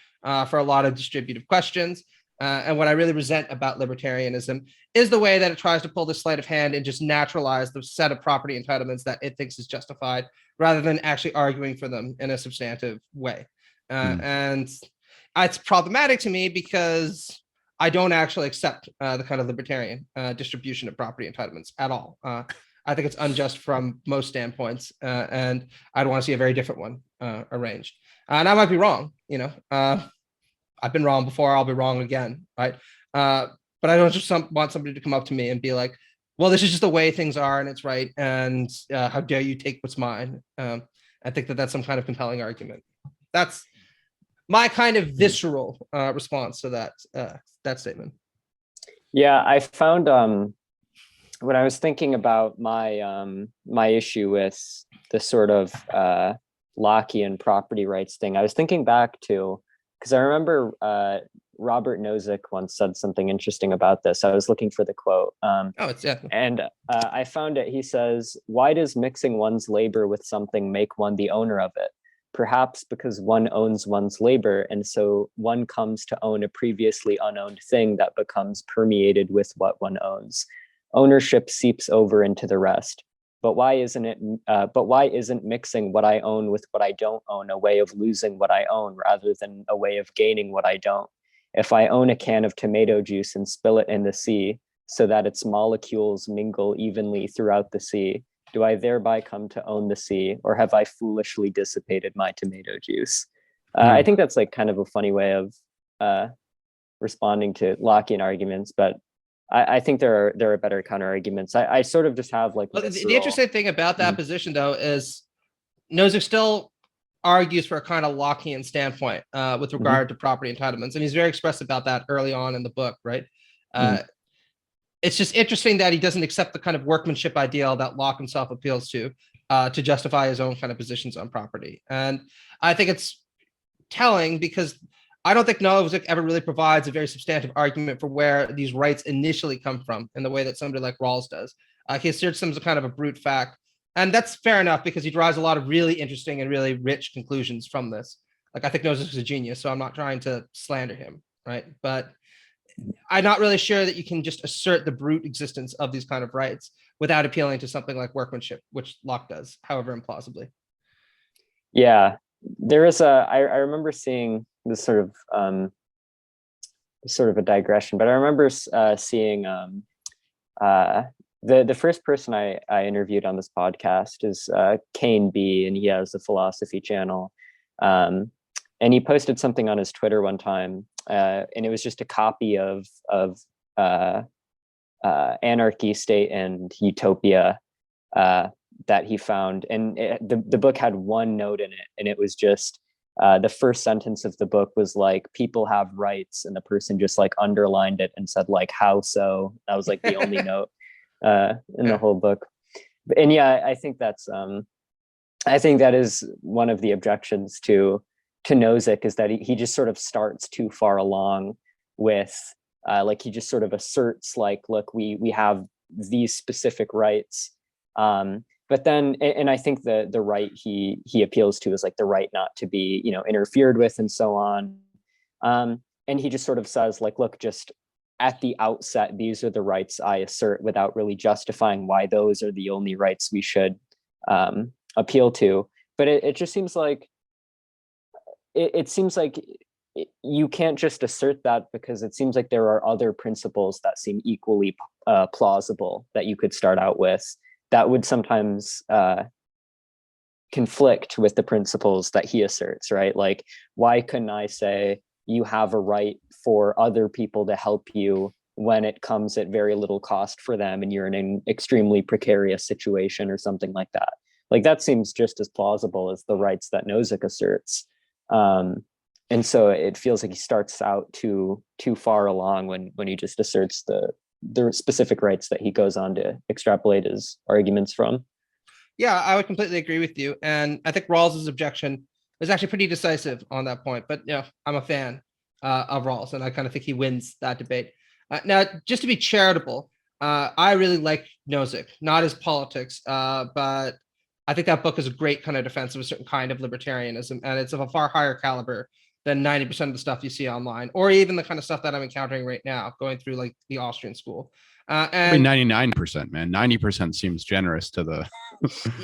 for a lot of distributive questions. And what I really resent about libertarianism is the way that it tries to pull this sleight of hand and just naturalize the set of property entitlements that it thinks is justified, rather than actually arguing for them in a substantive way. And it's problematic to me because I don't actually accept the kind of libertarian distribution of property entitlements at all. I think it's unjust from most standpoints, and I'd want to see a very different one arranged. And I might be wrong, I've been wrong before, I'll be wrong again, right? But I don't just want somebody to come up to me and be like, well, this is just the way things are and it's right, and how dare you take what's mine? I think that that's some kind of compelling argument. That's my kind of visceral response to that statement. Yeah, I found when I was thinking about my issue with the sort of Lockean property rights thing, I was thinking back to, because I remember Robert Nozick once said something interesting about this. I was looking for the quote. And I found it. He says, "Why does mixing one's labor with something make one the owner of it? Perhaps because one owns one's labor, and so one comes to own a previously unowned thing that becomes permeated with what one owns. Ownership seeps over into the rest. But why isn't it? But why isn't mixing what I own with what I don't own a way of losing what I own rather than a way of gaining what I don't? If I own a can of tomato juice and spill it in the sea so that its molecules mingle evenly throughout the sea, do I thereby come to own the sea, or have I foolishly dissipated my tomato juice? I think that's like kind of a funny way of responding to Lockean arguments, but I think there are better counter arguments. I sort of just have like the interesting thing about that position though is Nozick still argues for a kind of Lockean standpoint with regard to property entitlements, and he's very expressive about that early on in the book, right? It's just interesting that he doesn't accept the kind of workmanship ideal that Locke himself appeals to justify his own kind of positions on property. And I think it's telling because I don't think Nozick ever really provides a very substantive argument for where these rights initially come from in the way that somebody like Rawls does. He asserts them as a kind of a brute fact. And that's fair enough because he derives a lot of really interesting and really rich conclusions from this. Like, I think Nozick is a genius, so I'm not trying to slander him, right? But I'm not really sure that you can just assert the brute existence of these kind of rights without appealing to something like workmanship, which Locke does, however implausibly. Yeah, there is I remember seeing this sort of a digression, but I remember seeing the first person I interviewed on this podcast is Kane B, and he has the philosophy channel. And he posted something on his Twitter one time, and it was just a copy of Anarchy, State, and Utopia that he found. And the book had one note in it, and it was just the first sentence of the book was like, people have rights, and the person just like underlined it and said like, how so? That was like the only note in the whole book. And yeah, I think I think that is one of the objections to Nozick, is that he just sort of starts too far along with like he just sort of asserts like, look, we have these specific rights, but then, and I think the right he appeals to is like the right not to be, interfered with and so on, and he just sort of says like, look, just at the outset, these are the rights I assert, without really justifying why those are the only rights we should appeal to. But it just seems like it seems like you can't just assert that, because it seems like there are other principles that seem equally plausible that you could start out with that would sometimes conflict with the principles that he asserts, right? Like, why couldn't I say you have a right for other people to help you when it comes at very little cost for them and you're in an extremely precarious situation or something like that? Like, that seems just as plausible as the rights that Nozick asserts. And so it feels like he starts out too far along when he just asserts the specific rights that he goes on to extrapolate his arguments from. Yeah, I would completely agree with you. And I think Rawls's objection is actually pretty decisive on that point. But I'm a fan of Rawls, and I kind of think he wins that debate. Now, just to be charitable, I really like Nozick, not his politics, but I think that book is a great kind of defense of a certain kind of libertarianism, and it's of a far higher caliber than 90% of the stuff you see online, or even the kind of stuff that I'm encountering right now, going through like the Austrian school. And 99%, man. 90% seems generous to the.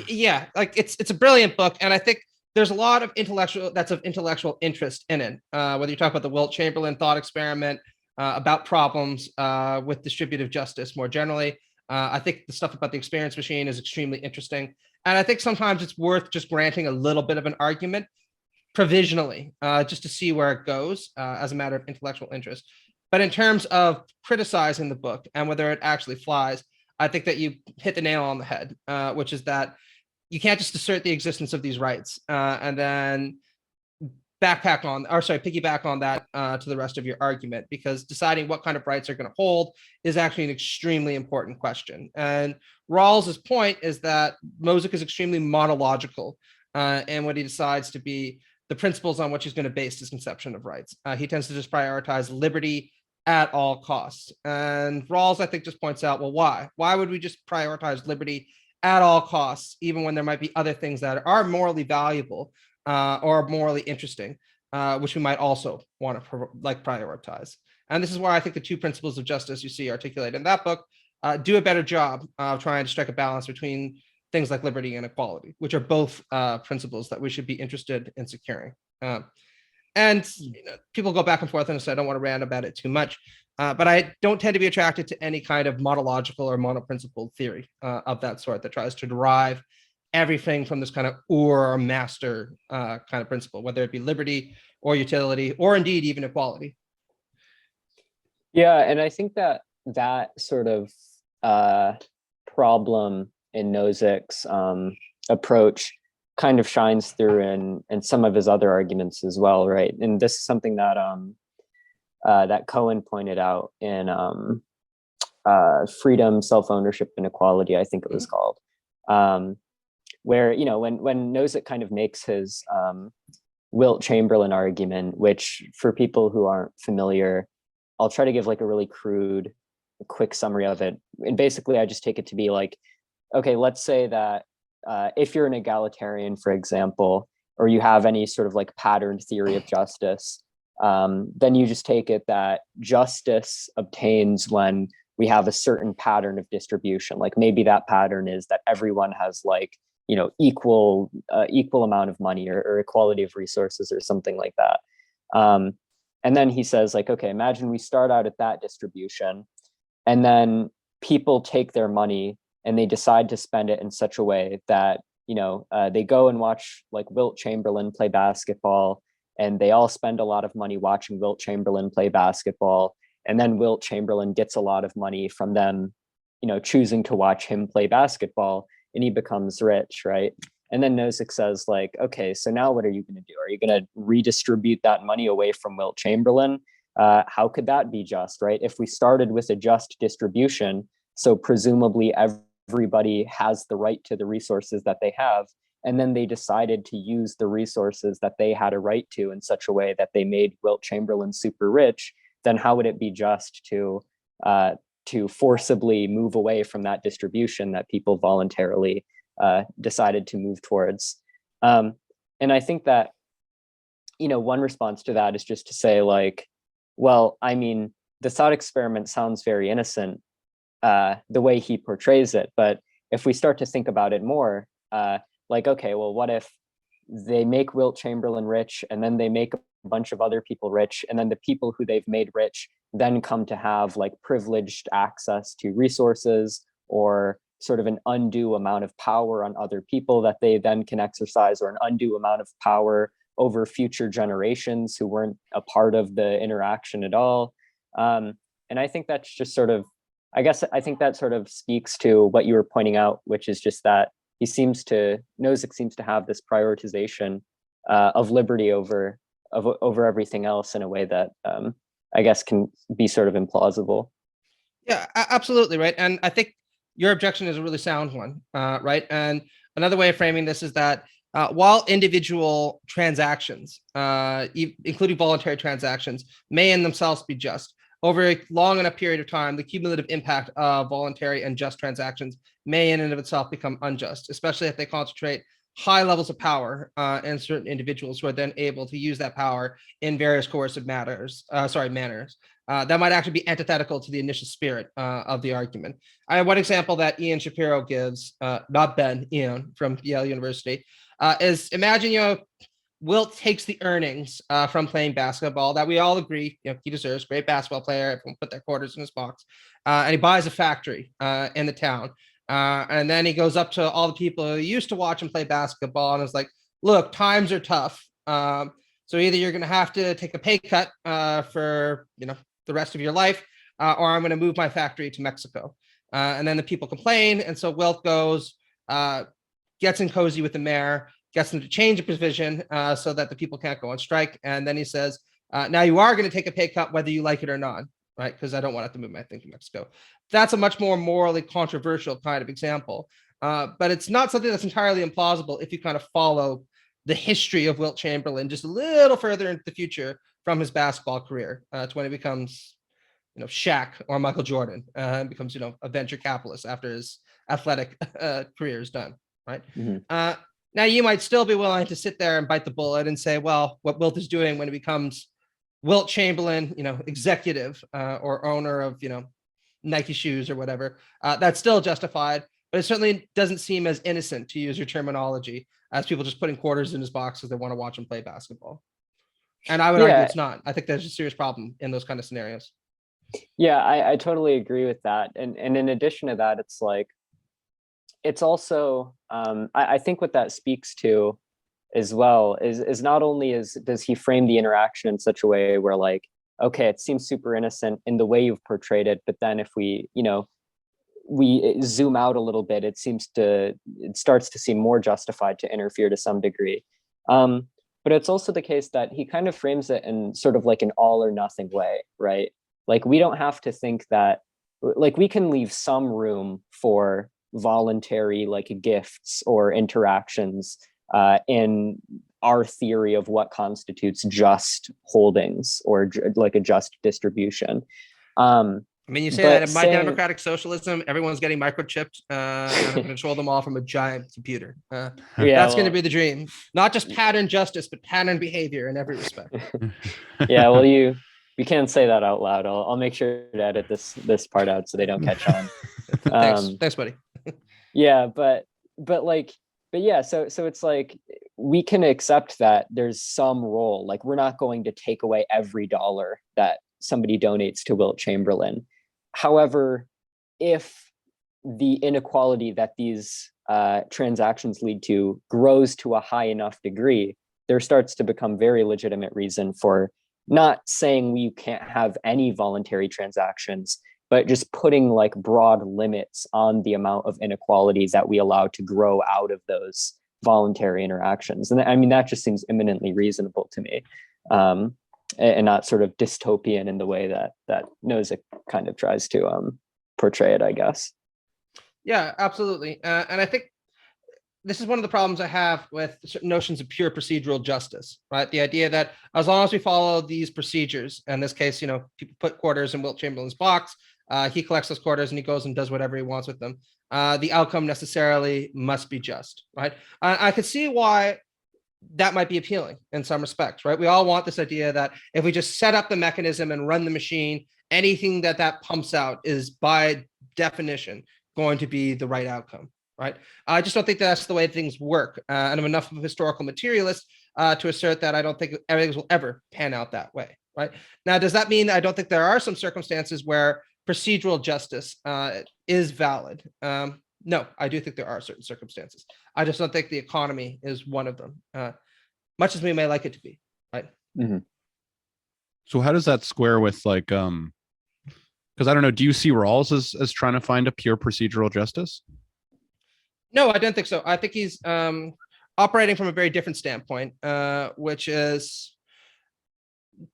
Yeah, like it's a brilliant book, and I think there's a lot of intellectual interest in it. Whether you talk about the Wilt Chamberlain thought experiment, about problems with distributive justice more generally, I think the stuff about the experience machine is extremely interesting, and I think sometimes it's worth just granting a little bit of an argument provisionally, just to see where it goes as a matter of intellectual interest. But in terms of criticizing the book and whether it actually flies, I think that you hit the nail on the head, which is that you can't just assert the existence of these rights and then piggyback on that to the rest of your argument, because deciding what kind of rights are going to hold is actually an extremely important question. And Rawls's point is that Nozick is extremely monological and what he decides to be the principles on which he's going to base his conception of rights. He tends to just prioritize liberty at all costs. And Rawls, I think, just points out, well, why? Why would we just prioritize liberty at all costs, even when there might be other things that are morally valuable or morally interesting, which we might also want to prioritize? And this is why I think the two principles of justice you see articulated in that book do a better job of trying to strike a balance between things like liberty and equality, which are both principles that we should be interested in securing. And people go back and forth, and so I don't want to rant about it too much. But I don't tend to be attracted to any kind of monological or monoprincipled theory of that sort that tries to derive everything from this kind of or master kind of principle, whether it be liberty or utility or indeed even equality. Yeah, and I think that that sort of problem in Nozick's approach kind of shines through in some of his other arguments as well, right? And this is something that that Cohen pointed out in Freedom, Self-Ownership, and Equality, I think it was called, where, you know, when Nozick kind of makes his Wilt Chamberlain argument, which for people who aren't familiar, I'll try to give like a really crude, quick summary of it. And basically, I just take it to be like, okay, let's say that if you're an egalitarian, for example, or you have any sort of like patterned theory of justice, then you just take it that justice obtains when we have a certain pattern of distribution. Like maybe that pattern is that everyone has like, you know, equal amount of money or equality of resources or something like that. And then he says like, okay, imagine we start out at that distribution, and then people take their money and they decide to spend it in such a way that, you know, they go and watch like Wilt Chamberlain play basketball, and they all spend a lot of money watching Wilt Chamberlain play basketball. And then Wilt Chamberlain gets a lot of money from them, you know, choosing to watch him play basketball, and he becomes rich, right? And then Nozick says like, okay, so now what are you going to do? Are you going to redistribute that money away from Wilt Chamberlain? How could that be just, right? If we started with a just distribution, so presumably everybody has the right to the resources that they have, and then they decided to use the resources that they had a right to in such a way that they made Wilt Chamberlain super rich, then how would it be just to forcibly move away from that distribution that people voluntarily decided to move towards? And I think that, you know, one response to that is just to say like, well, I mean, the thought experiment sounds very innocent the way he portrays it, but if we start to think about it more, like, okay, well, what if they make Wilt Chamberlain rich, and then they make a bunch of other people rich, and then the people who they've made rich then come to have like privileged access to resources or sort of an undue amount of power on other people that they then can exercise, or an undue amount of power over future generations who weren't a part of the interaction at all. And I think that's just sort of, I think that sort of speaks to what you were pointing out, which is just that Nozick seems to have this prioritization of liberty over everything else in a way that I guess can be sort of implausible. Yeah, absolutely, right. And I think your objection is a really sound one, right? And another way of framing this is that while individual transactions, including voluntary transactions, may in themselves be just, over a long enough period of time, the cumulative impact of voluntary and just transactions may in and of itself become unjust, especially if they concentrate high levels of power in certain individuals who are then able to use that power in various coercive manners. That might actually be antithetical to the initial spirit of the argument. One example that Ian Shapiro gives, not Ben, Ian from Yale University, is imagine, you know, Wilt takes the earnings from playing basketball that we all agree, you know, he deserves, great basketball player, everyone put their quarters in his box, and he buys a factory in the town. And then he goes up to all the people who used to watch him play basketball and is like, look, times are tough. So either you're going to have to take a pay cut for, you know, the rest of your life, or I'm going to move my factory to Mexico. And then the people complain. And so Wilt goes, gets in cozy with the mayor, gets them to change a provision so that the people can't go on strike. And then he says, now you are going to take a pay cut whether you like it or not, right? Because I don't want to move my thing to Mexico. That's a much more morally controversial kind of example. But it's not something that's entirely implausible if you kind of follow the history of Wilt Chamberlain just a little further into the future from his basketball career to when he becomes, you know, Shaq or Michael Jordan, and becomes, you know, a venture capitalist after his athletic career is done, right? Mm-hmm. Now you might still be willing to sit there and bite the bullet and say, well, what Wilt is doing when he becomes Wilt Chamberlain, you know, executive or owner of, you know, Nike shoes or whatever, that's still justified. But but it certainly doesn't seem as innocent, to use your terminology, as people just putting quarters in his box because they want to watch him play basketball. And I would argue it's not. I think there's a serious problem in those kind of scenarios. Yeah, I totally agree with that. And in addition to that, it's like, it's also, I think what that speaks to as well is not only does he frame the interaction in such a way where like, okay, it seems super innocent in the way you've portrayed it, but then if we, we zoom out a little bit, it starts to seem more justified to interfere to some degree. But it's also the case that he kind of frames it in sort of like an all or nothing way, right? Like we don't have to think that, like we can leave some room for voluntary like gifts or interactions in our theory of what constitutes just holdings or like a just distribution. I mean, you say that in my democratic socialism, everyone's getting microchipped and I can control them all from a giant computer. That's going to be the dream. Not just pattern justice, but pattern behavior in every respect. Yeah, well, you can't say that out loud. I'll make sure to edit this part out so they don't catch on. Thanks, buddy. Yeah, but yeah, so it's like we can accept that there's some role. Like we're not going to take away every dollar that somebody donates to Wilt Chamberlain. However, if the inequality that these transactions lead to grows to a high enough degree, there starts to become very legitimate reason for not saying we can't have any voluntary transactions, but just putting like broad limits on the amount of inequality that we allow to grow out of those voluntary interactions. And I mean, that just seems eminently reasonable to me, and not sort of dystopian in the way that Nozick kind of tries to portray it, I guess. Yeah, absolutely. And I think this is one of the problems I have with certain notions of pure procedural justice, right? The idea that as long as we follow these procedures, in this case, people put quarters in Wilt Chamberlain's box, he collects those quarters and he goes and does whatever he wants with them. The outcome necessarily must be just, right? I could see why that might be appealing in some respects, right? We all want this idea that if we just set up the mechanism and run the machine, anything that pumps out is by definition going to be the right outcome, right? I just don't think that's the way things work. And I'm enough of a historical materialist to assert that I don't think everything will ever pan out that way, right? Now, does that mean I don't think there are some circumstances where procedural justice is valid? No, I do think there are certain circumstances. I just don't think the economy is one of them, much as we may like it to be, right? Mm-hmm. So how does that square with like, because I don't know, do you see Rawls as trying to find a pure procedural justice? No, I don't think so. I think he's operating from a very different standpoint, which is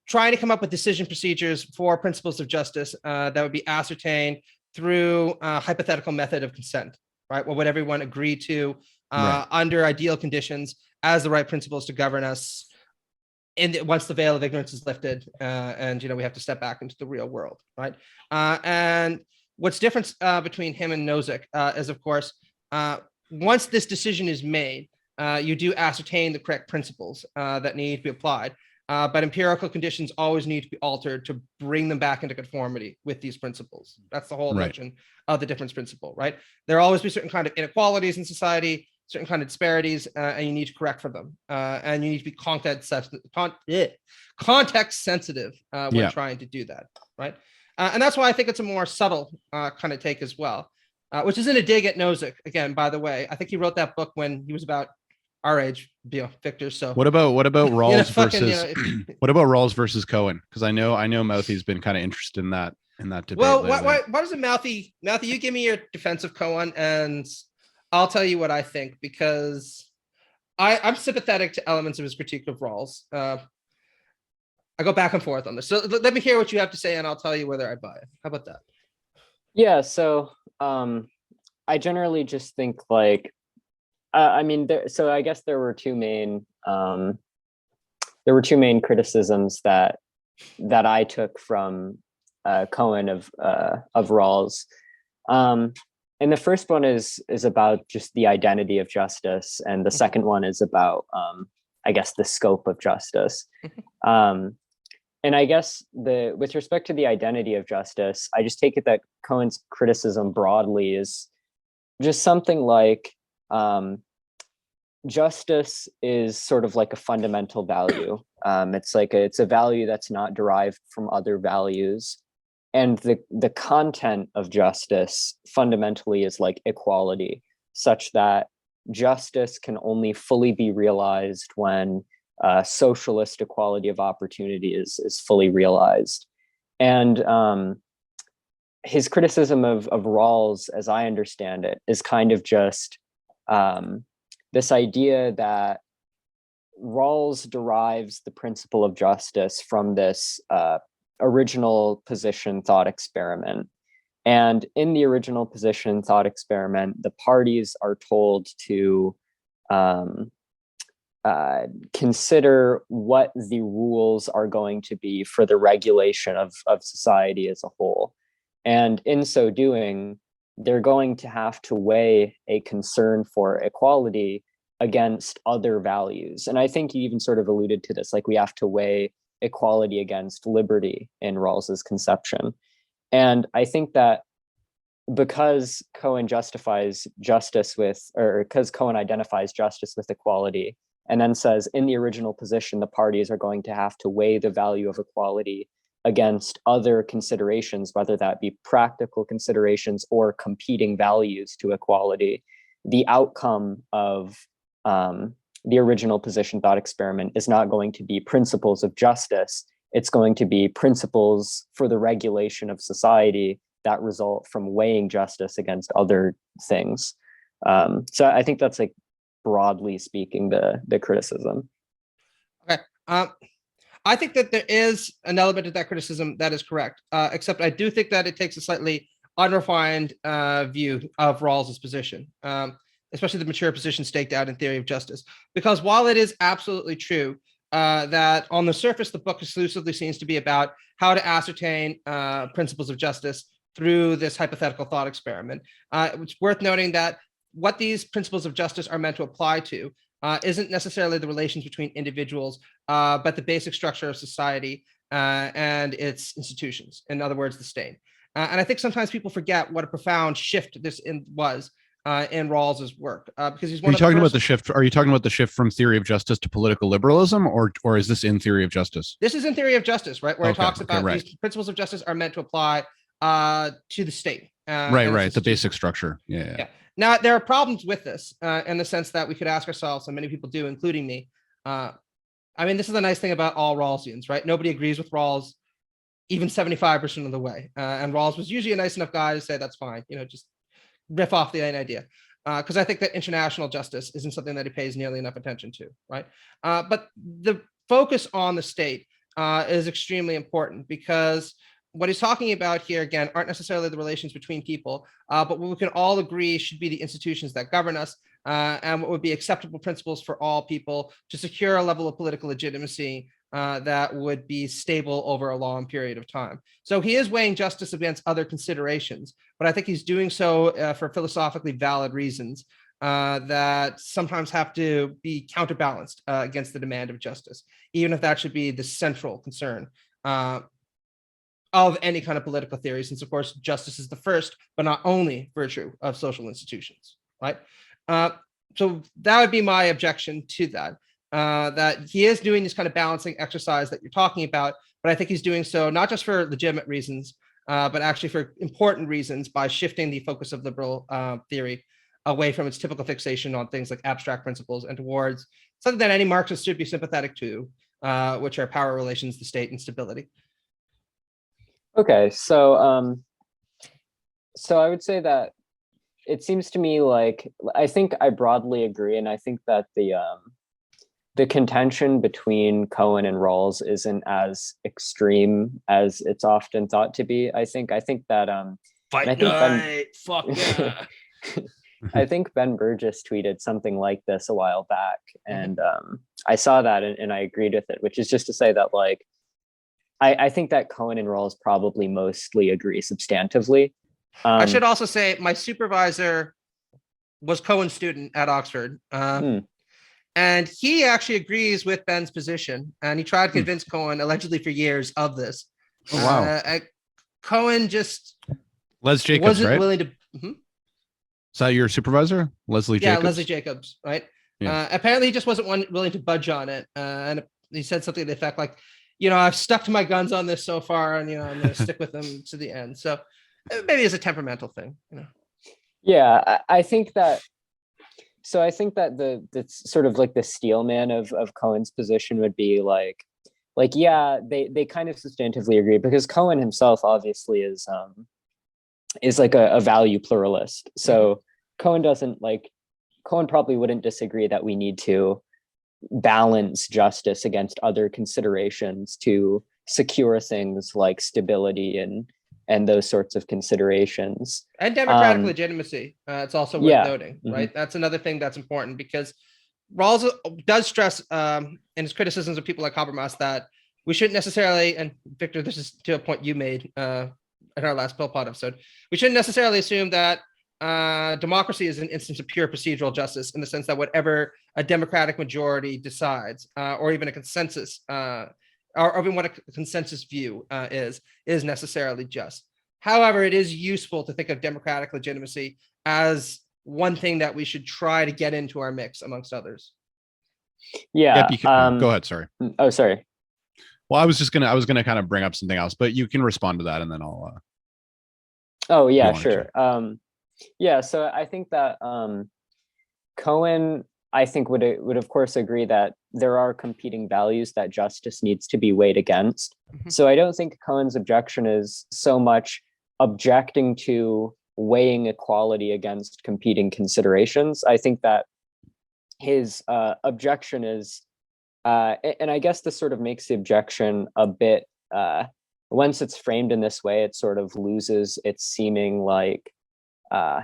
trying to come up with decision procedures for principles of justice that would be ascertained through a hypothetical method of consent, right? What would everyone agree to under ideal conditions as the right principles to govern us once the veil of ignorance is lifted and we have to step back into the real world, right? And what's different between him and Nozick is, of course, once this decision is made, you do ascertain the correct principles that need to be applied. But empirical conditions always need to be altered to bring them back into conformity with these principles. That's the whole notion of the difference principle, right? There will always be certain kind of inequalities in society, certain kind of disparities, and you need to correct for them. And you need to be context sensitive when trying to do that, right? And that's why I think it's a more subtle kind of take as well, which isn't a dig at Nozick. Again, by the way, I think he wrote that book when he was about our age, Victor. So what about Rawls versus what about Rawls versus Cohen? Because I know Mouthy's been kind of interested in that debate. Well, why doesn't Mouthy? You give me your defense of Cohen, and I'll tell you what I think, because I'm sympathetic to elements of his critique of Rawls. I go back and forth on this. So let me hear what you have to say, and I'll tell you whether I buy it. How about that? Yeah. So I generally just think like. I mean, so I guess there were two main criticisms that I took from Cohen of Rawls, and the first one is about just the identity of justice, and the second one is about I guess the scope of justice. And I guess with respect to the identity of justice, I just take it that Cohen's criticism broadly is just something like justice is sort of like a fundamental value. It's a value that's not derived from other values, and the content of justice fundamentally is like equality, such that justice can only fully be realized when socialist equality of opportunity is fully realized. And his criticism of Rawls, as I understand it, is kind of just this idea that Rawls derives the principle of justice from this original position thought experiment. And in the original position thought experiment, the parties are told to consider what the rules are going to be for the regulation of society as a whole. And in so doing, they're going to have to weigh a concern for equality against other values. And I think you even sort of alluded to this, like we have to weigh equality against liberty in Rawls's conception. And I think that because Cohen justifies justice with, or because Cohen identifies justice with equality, and then says in the original position, the parties are going to have to weigh the value of equality against other considerations, whether that be practical considerations or competing values to equality, the outcome of the original position thought experiment is not going to be principles of justice. It's going to be principles for the regulation of society that result from weighing justice against other things. So I think that's like broadly speaking the criticism. Okay. I think that there is an element of that criticism that is correct, except I do think that it takes a slightly unrefined view of Rawls's position, especially the mature position staked out in Theory of Justice. Because while it is absolutely true that on the surface, the book exclusively seems to be about how to ascertain principles of justice through this hypothetical thought experiment, it's worth noting that what these principles of justice are meant to apply to isn't necessarily the relations between individuals, but the basic structure of society and its institutions, in other words, the state. And I think sometimes people forget what a profound shift this was in Rawls's work, because he's one Are you of the talking first. about the shift? Are you talking about the shift from Theory of Justice to political liberalism, or is this in Theory of Justice? This is in Theory of Justice, right, where he talks about right. These principles of justice are meant to apply to the state. Right. The basic structure. Yeah. Now, there are problems with this in the sense that we could ask ourselves, and many people do, including me. I mean, this is the nice thing about all Rawlsians, right? Nobody agrees with Rawls even 75% of the way. And Rawls was usually a nice enough guy to say, that's fine, just riff off the idea. Because I think that international justice isn't something that he pays nearly enough attention to, right? But the focus on the state is extremely important, because what he's talking about here, again, aren't necessarily the relations between people, but what we can all agree should be the institutions that govern us, and what would be acceptable principles for all people to secure a level of political legitimacy that would be stable over a long period of time. So he is weighing justice against other considerations, but I think he's doing so for philosophically valid reasons that sometimes have to be counterbalanced against the demand of justice, even if that should be the central concern of any kind of political theory, since of course justice is the first but not only virtue of social institutions, right? So that would be my objection to that, that he is doing this kind of balancing exercise that you're talking about, but I think he's doing so not just for legitimate reasons, but actually for important reasons, by shifting the focus of liberal theory away from its typical fixation on things like abstract principles and towards something that any Marxist should be sympathetic to, which are power relations, the state, and stability. Okay, so so I would say that it seems to me like, I think I broadly agree, and I think that the contention between Cohen and Rawls isn't as extreme as it's often thought to be. I think that Fight night, fuck yeah. I think Ben Burgess tweeted something like this a while back, and I saw that and I agreed with it, which is just to say that, like, I think that Cohen and Rawls probably mostly agree substantively. I should also say my supervisor was Cohen's student at Oxford, and he actually agrees with Ben's position, and he tried to convince Cohen allegedly for years of this. Oh, wow. Cohen just Les Jacobs, wasn't right? willing to. Is that your supervisor, Leslie Yeah, Jacobs? Leslie Jacobs, right? Yeah. Apparently, he just wasn't willing to budge on it, and he said something to the effect like, I've stuck to my guns on this so far, and I'm going to stick with them to the end. So maybe it's a temperamental thing. Yeah, I think that. So I think that the sort of like the steelman of Cohen's position would be yeah, they kind of substantively agree, because Cohen himself obviously is like a value pluralist. So Cohen doesn't Cohen probably wouldn't disagree that we need to balance justice against other considerations to secure things like stability and those sorts of considerations. And democratic legitimacy. It's also worth Yeah. noting, right? That's another thing that's important, because Rawls does stress in his criticisms of people like Habermas that we shouldn't necessarily, and Victor, this is to a point you made in our last Pill Pod episode, we shouldn't necessarily assume that democracy is an instance of pure procedural justice, in the sense that whatever a democratic majority decides, or even a consensus, or even what a consensus view is necessarily just. However, it is useful to think of democratic legitimacy as one thing that we should try to get into our mix amongst others. Yeah. Go ahead. Sorry. Oh, sorry. Well, I was gonna kind of bring up something else, but you can respond to that, and then I'll. Oh yeah, sure. Yeah. So I think that Cohen, I think would of course agree that there are competing values that justice needs to be weighed against. So I don't think Cohen's objection is so much objecting to weighing equality against competing considerations. I think that his objection is, and I guess this sort of makes the objection a bit, once it's framed in this way, it sort of loses its seeming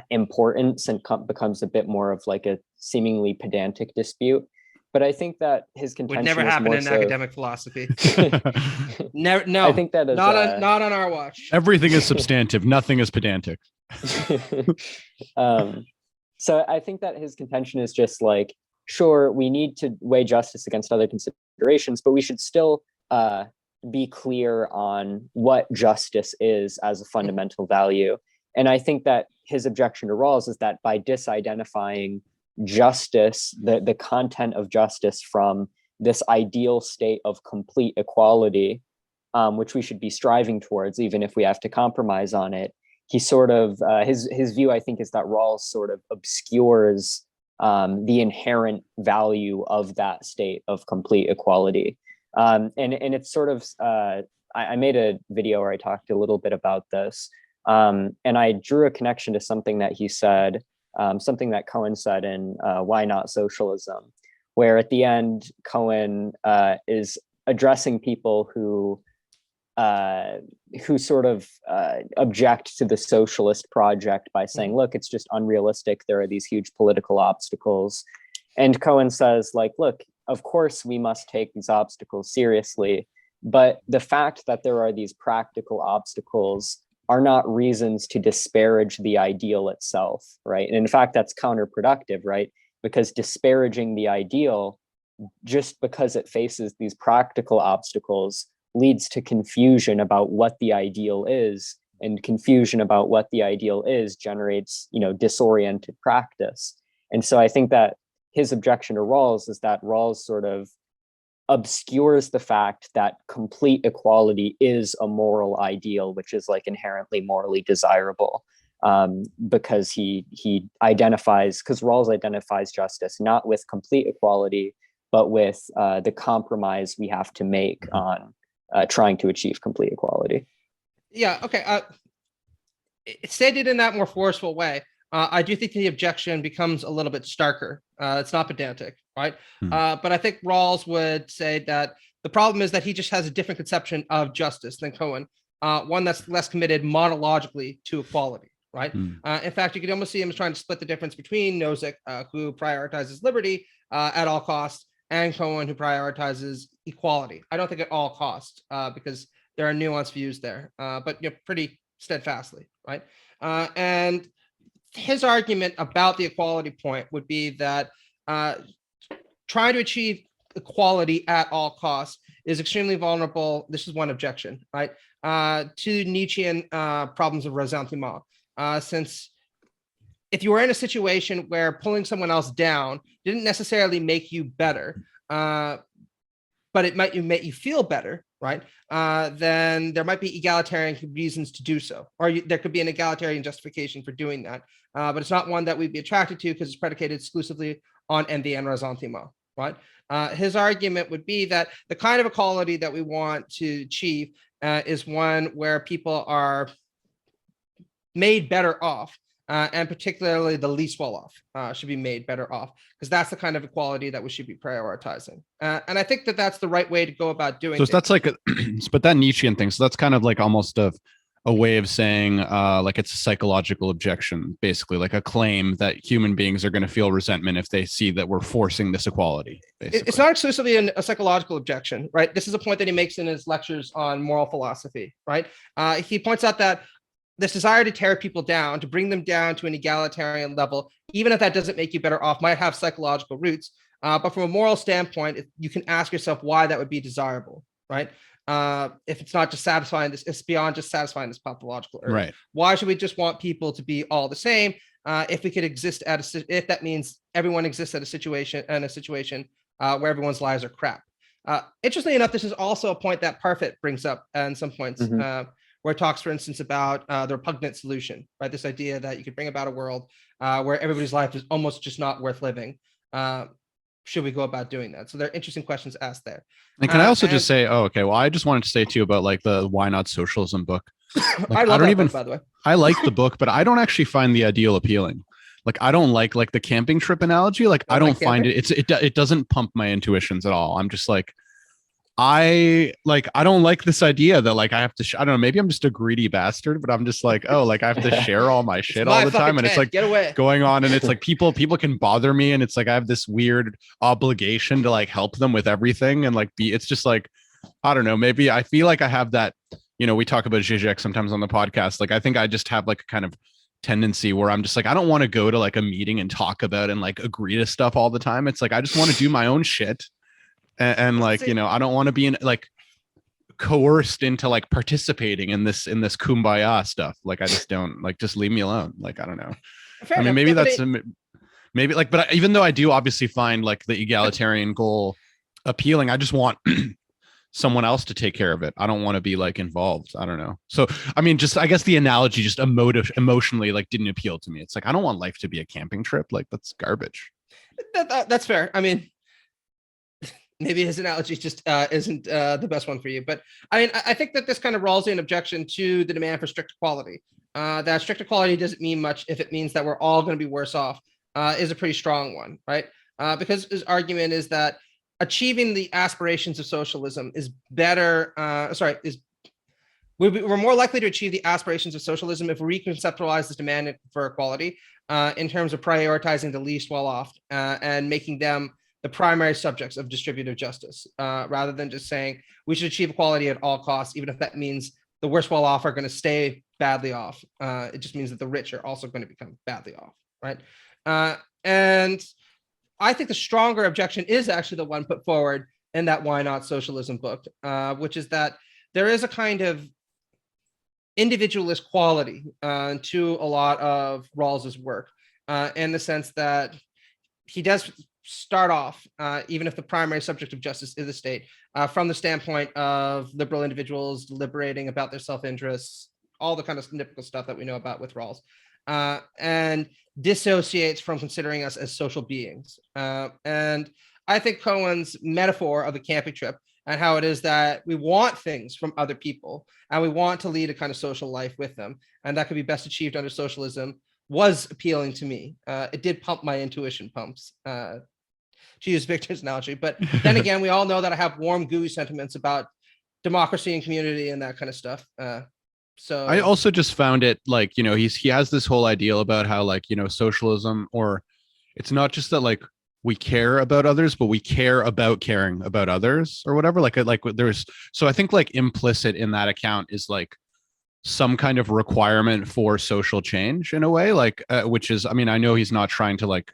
importance and becomes a bit more of like a seemingly pedantic dispute. But I think that his contention would never happen in academic philosophy. Never, no. I think that is not on our watch. Everything is substantive. Nothing is pedantic. So I think that his contention is just like, sure, we need to weigh justice against other considerations, but we should still be clear on what justice is as a fundamental value. And I think that his objection to Rawls is that by disidentifying justice, the content of justice, from this ideal state of complete equality, which we should be striving towards, even if we have to compromise on it, he sort of, his view, I think, is that Rawls sort of obscures the inherent value of that state of complete equality. And it's sort of, I made a video where I talked a little bit about this. And I drew a connection to something that he said, something that Cohen said in Why Not Socialism, where at the end, Cohen is addressing people who sort of object to the socialist project by saying, look, it's just unrealistic. There are these huge political obstacles. And Cohen says, look, of course we must take these obstacles seriously, but the fact that there are these practical obstacles are not reasons to disparage the ideal itself, right? And in fact, that's counterproductive, right? Because disparaging the ideal just because it faces these practical obstacles leads to confusion about what the ideal is, and confusion about what the ideal is generates, disoriented practice. And so I think that his objection to Rawls is that Rawls sort of obscures the fact that complete equality is a moral ideal, which is inherently morally desirable, because because Rawls identifies justice not with complete equality, but with the compromise we have to make on trying to achieve complete equality. Yeah. Okay. It's stated in that more forceful way. I do think the objection becomes a little bit starker. It's not pedantic, right? But I think Rawls would say that the problem is that he just has a different conception of justice than Cohen, one that's less committed monologically to equality, right? In fact, you could almost see him as trying to split the difference between Nozick, who prioritizes liberty at all costs, and Cohen, who prioritizes equality. I don't think at all costs, because there are nuanced views there, but pretty steadfastly, right? And his argument about the equality point would be that trying to achieve equality at all costs is extremely vulnerable. This is one objection, right? To Nietzschean problems of ressentiment, since if you were in a situation where pulling someone else down didn't necessarily make you better, but it might make you feel better, right? Then there might be egalitarian reasons to do so, or there could be an egalitarian justification for doing that. But it's not one that we'd be attracted to because it's predicated exclusively on envy and ressentiment, right? His argument would be that the kind of equality that we want to achieve is one where people are made better off, and particularly the least well off should be made better off, because that's the kind of equality that we should be prioritizing. And I think that that's the right way to go about doing. So that's like, but that Nietzschean thing. So that's kind of like almost a way of saying like it's a psychological objection, basically, like a claim that human beings are going to feel resentment if they see that we're forcing this equality. Basically. It's not exclusively a psychological objection, right? This is a point that he makes in his lectures on moral philosophy, right? He points out that this desire to tear people down, to bring them down to an egalitarian level, even if that doesn't make you better off, might have psychological roots. But from a moral standpoint, you can ask yourself why that would be desirable, right? If it's not just satisfying this, it's beyond just satisfying this pathological urge. Right. Why should we just want people to be all the same? If we could exist if that means everyone exists at a situation where everyone's lives are crap. Interestingly enough, this is also a point that Parfit brings up in some points, where it talks, for instance, about the repugnant solution, right? This idea that you could bring about a world where everybody's life is almost just not worth living. Should we go about doing that? So there are interesting questions asked there. And can I also just say, okay, well, I just wanted to say too about like the Why Not Socialism book. Like, I love that book, by the way. I like the book, but I don't actually find the ideal appealing. Like, I don't like the camping trip analogy. Like, I don't find it doesn't pump my intuitions at all. I'm just like, I don't like this idea that like I have to I don't know, maybe I'm just a greedy bastard, but I'm just like, oh, like I have to share all my shit all the time, and it's like get away. Going on, and it's like people can bother me, and it's like I have this weird obligation to like help them with everything, and like it's just like, I don't know, maybe I feel like I have that, we talk about Zizek sometimes on the podcast. Like I think I just have like a kind of tendency where I'm just like, I don't want to go to like a meeting and talk about and like agree to stuff all the time. It's like I just want to do my own shit. And like, I don't want to be coerced into like participating in this kumbaya stuff. Like, I just don't just leave me alone. Like, I don't know. Fair enough. Maybe that's maybe like, but even though I do obviously find like the egalitarian goal appealing, I just want someone else to take care of it. I don't want to be like involved. I don't know. So, I guess the analogy just emotionally like didn't appeal to me. It's like, I don't want life to be a camping trip. Like that's garbage. That's fair. Maybe his analogy just isn't the best one for you. But I think that this kind of Rawlsian objection to the demand for strict equality, that strict equality doesn't mean much if it means that we're all going to be worse off, is a pretty strong one, right? Because his argument is that achieving the aspirations of socialism is better. We're more likely to achieve the aspirations of socialism if we reconceptualize this demand for equality in terms of prioritizing the least well off and making them the primary subjects of distributive justice, rather than just saying we should achieve equality at all costs, even if that means the worst well off are going to stay badly off. It just means that the rich are also going to become badly off, right? And I think the stronger objection is actually the one put forward in that Why Not Socialism book, which is that there is a kind of individualist quality to a lot of Rawls's work, in the sense that he does start off, even if the primary subject of justice is the state, from the standpoint of liberal individuals deliberating about their self-interests, all the kind of typical stuff that we know about with Rawls, and dissociates from considering us as social beings. And I think Cohen's metaphor of the camping trip and how it is that we want things from other people and we want to lead a kind of social life with them, and that could be best achieved under socialism, was appealing to me. It did pump my intuition pumps, to use Victor's analogy. But then again, we all know that I have warm, gooey sentiments about democracy and community and that kind of stuff. So I also just found it like, he has this whole ideal about how like, socialism, or it's not just that like we care about others, but we care about caring about others or whatever. Like there's, so I think like implicit in that account is like some kind of requirement for social change in a way, like which is, I know he's not trying to like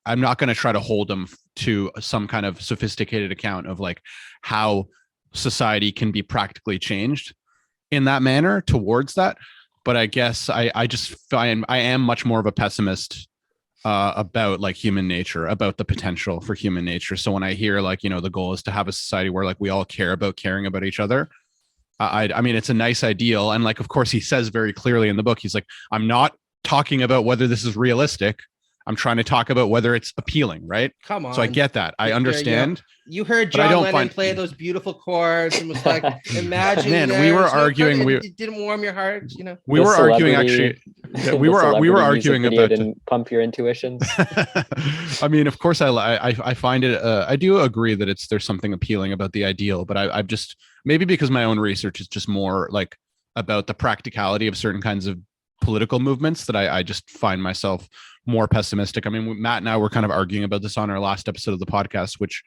I'm not going to try to hold him to some kind of sophisticated account of like how society can be practically changed in that manner towards that. but I guess I just find I am much more of a pessimist about like human nature, about the potential for human nature. So when I hear like, you know, the goal is to have a society where like we all care about caring about each other, I mean, it's a nice ideal. And like, of course, he says very clearly in the book, he's like, I'm not talking about whether this is realistic. I'm trying to talk about whether it's appealing, right? Come on. So I get that. I Victor, understand. You heard but I John don't Lennon find- play those beautiful chords and was like, imagine. Man, we there were is no arguing- perfect- it didn't warm your heart, you know. We The were arguing celebrity- actually. Yeah, the we were celebrity music arguing video about. didn't pump your intuitions. I mean, of course, I find it. I do agree that there's something appealing about the ideal, but I've just maybe because my own research is just more like about the practicality of certain kinds of political movements that I just find myself more pessimistic. I mean, Matt and I were kind of arguing about this on our last episode of the podcast, which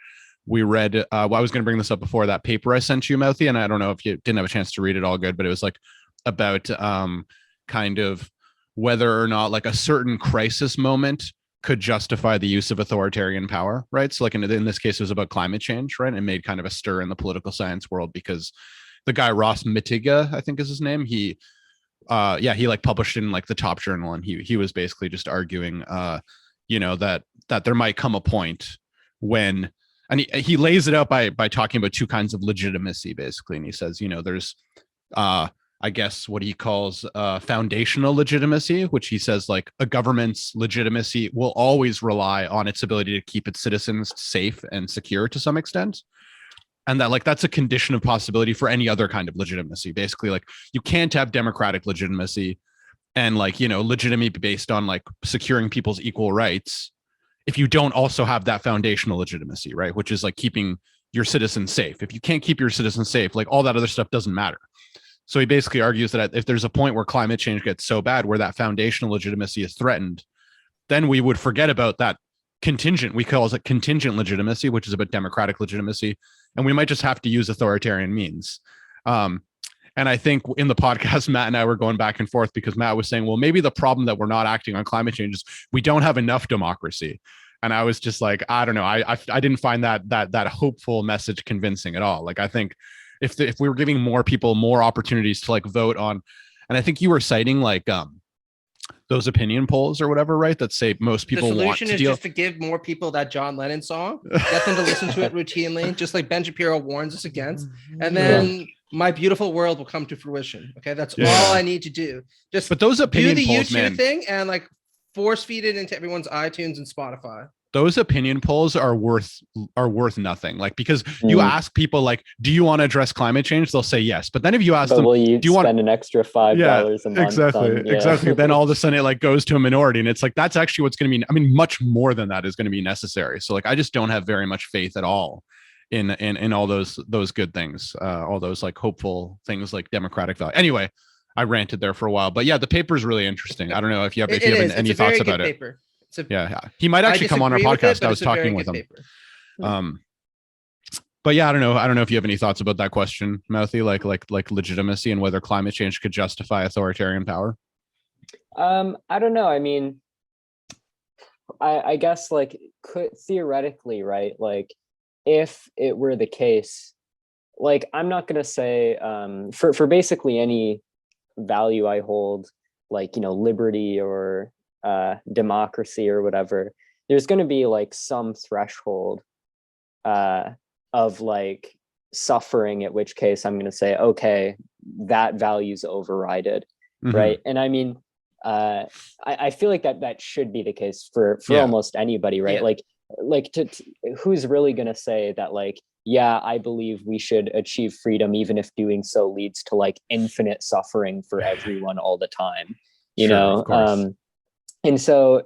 we read. Well, I was going to bring this up before, that paper I sent you, Mouthy, and I don't know if you didn't have a chance to read it all good, but it was like about kind of whether or not like a certain crisis moment could justify the use of authoritarian power, right? So like in this case, it was about climate change, right? And made kind of a stir in the political science world because the guy Ross Mitiga, I think is his name, he like published in like the top journal, and he was basically just arguing you know, that there might come a point when, and he lays it out by talking about two kinds of legitimacy basically, and he says, you know, there's I guess what he calls foundational legitimacy, which he says like a government's legitimacy will always rely on its ability to keep its citizens safe and secure to some extent. And that like that's a condition of possibility for any other kind of legitimacy. Basically, like you can't have democratic legitimacy and like, you know, legitimacy based on like securing people's equal rights if you don't also have that foundational legitimacy, right? Which is like keeping your citizens safe. If you can't keep your citizens safe, like all that other stuff doesn't matter. So he basically argues that if there's a point where climate change gets so bad where that foundational legitimacy is threatened, then we would forget about that contingent. We call it contingent legitimacy, which is about democratic legitimacy. And we might just have to use authoritarian means. And I think in the podcast, Matt and I were going back and forth because Matt was saying, well, maybe the problem that we're not acting on climate change is we don't have enough democracy. And I was just like, I don't know. I didn't find that hopeful message convincing at all. Like, I think if we were giving more people more opportunities to like vote on, and I think you were citing like those opinion polls or whatever, right? That say most people want to deal. The solution is just to give more people that John Lennon song, get them to listen to it routinely, just like Ben Shapiro warns us against, and then my beautiful world will come to fruition. Okay, that's all I need to do. Just but those opinion do the polls, YouTube man, thing and like force feed it into everyone's iTunes and Spotify. Those opinion polls are worth nothing. Like, because you ask people like, do you want to address climate change? They'll say yes. But then if you ask them, will you do you want spend an extra $5 a month? Exactly. Then all of a sudden it like goes to a minority, and it's like, that's actually what's going to be, I mean, much more than that is going to be necessary. So like, I just don't have very much faith at all in all those good things, all those like hopeful things like democratic value. Anyway, I ranted there for a while, but yeah, the paper is really interesting. I don't know if you have any thoughts about it. Paper. He might actually come on our podcast. I was talking with him. But yeah, I don't know if you have any thoughts about that question, Mouthy, like legitimacy and whether climate change could justify authoritarian power. I don't know. I mean, I guess like could theoretically, right? Like if it were the case, like I'm not going to say for basically any value I hold, like, you know, liberty or democracy or whatever, there's going to be like some threshold of like suffering, at which case I'm going to say, okay, that value's overrided, right? And I mean, I feel like that should be the case for almost anybody, right? Like who's really going to say that like, yeah, I believe we should achieve freedom even if doing so leads to like infinite suffering for everyone all the time, you know? And so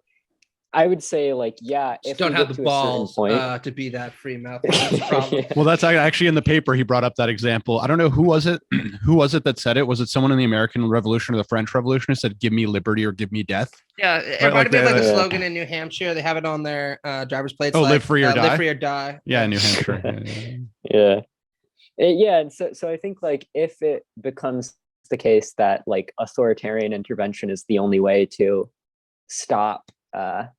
I would say like, yeah, if don't have the balls to be that free mouth. That's the problem. Well, that's actually in the paper. He brought up that example. I don't know who was it. Who was it that said it? Was it someone in the American Revolution or the French Revolution who said, "Give me liberty or give me death"? Yeah, it might have been like a slogan in New Hampshire. They have it on their driver's plates. Oh, like, live free or die. Live free or die. Yeah, in New Hampshire. And so I think like if it becomes the case that like authoritarian intervention is the only way to stop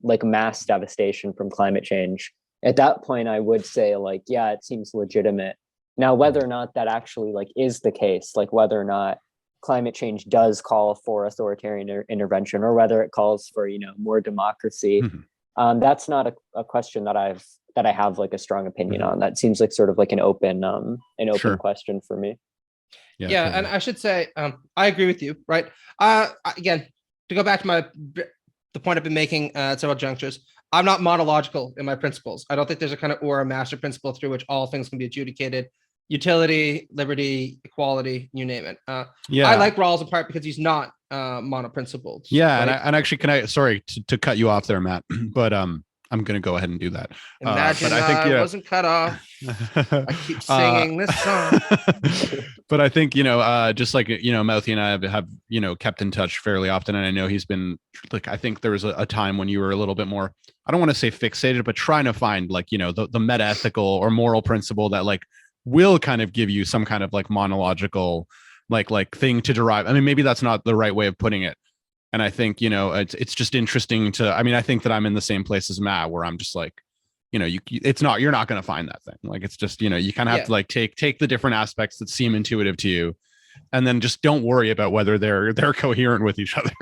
like mass devastation from climate change, at that point I would say like, yeah, it seems legitimate. Now, whether or not that actually like is the case, like whether or not climate change does call for authoritarian intervention, or whether it calls for, more democracy. That's not a question that I have like a strong opinion on. That seems like sort of like an open Sure. question for me. Yeah, totally. and I should say, I agree with you, right? Again, to go back to the point I've been making at several junctures, I'm not monological in my principles. I don't think there's a kind of or a master principle through which all things can be adjudicated. Utility, liberty, equality, you name it. I like Rawls in part because he's not monoprincipled. Yeah, right? and actually, sorry to cut you off there, Matt, but I'm going to go ahead and do that. Imagine but I think I wasn't cut off. I keep singing this song. But I think, just like, Mouthy and I have, kept in touch fairly often. And I know he's been like, I think there was a time when you were a little bit more, I don't want to say fixated, but trying to find like, the meta ethical or moral principle that like will kind of give you some kind of like monological, like thing to derive. I mean, maybe that's not the right way of putting it. And I think, it's just interesting I think that I'm in the same place as Matt, where I'm just like, you're not going to find that thing. Like, it's just, you kind of have to like take the different aspects that seem intuitive to you, and then just don't worry about whether they're coherent with each other.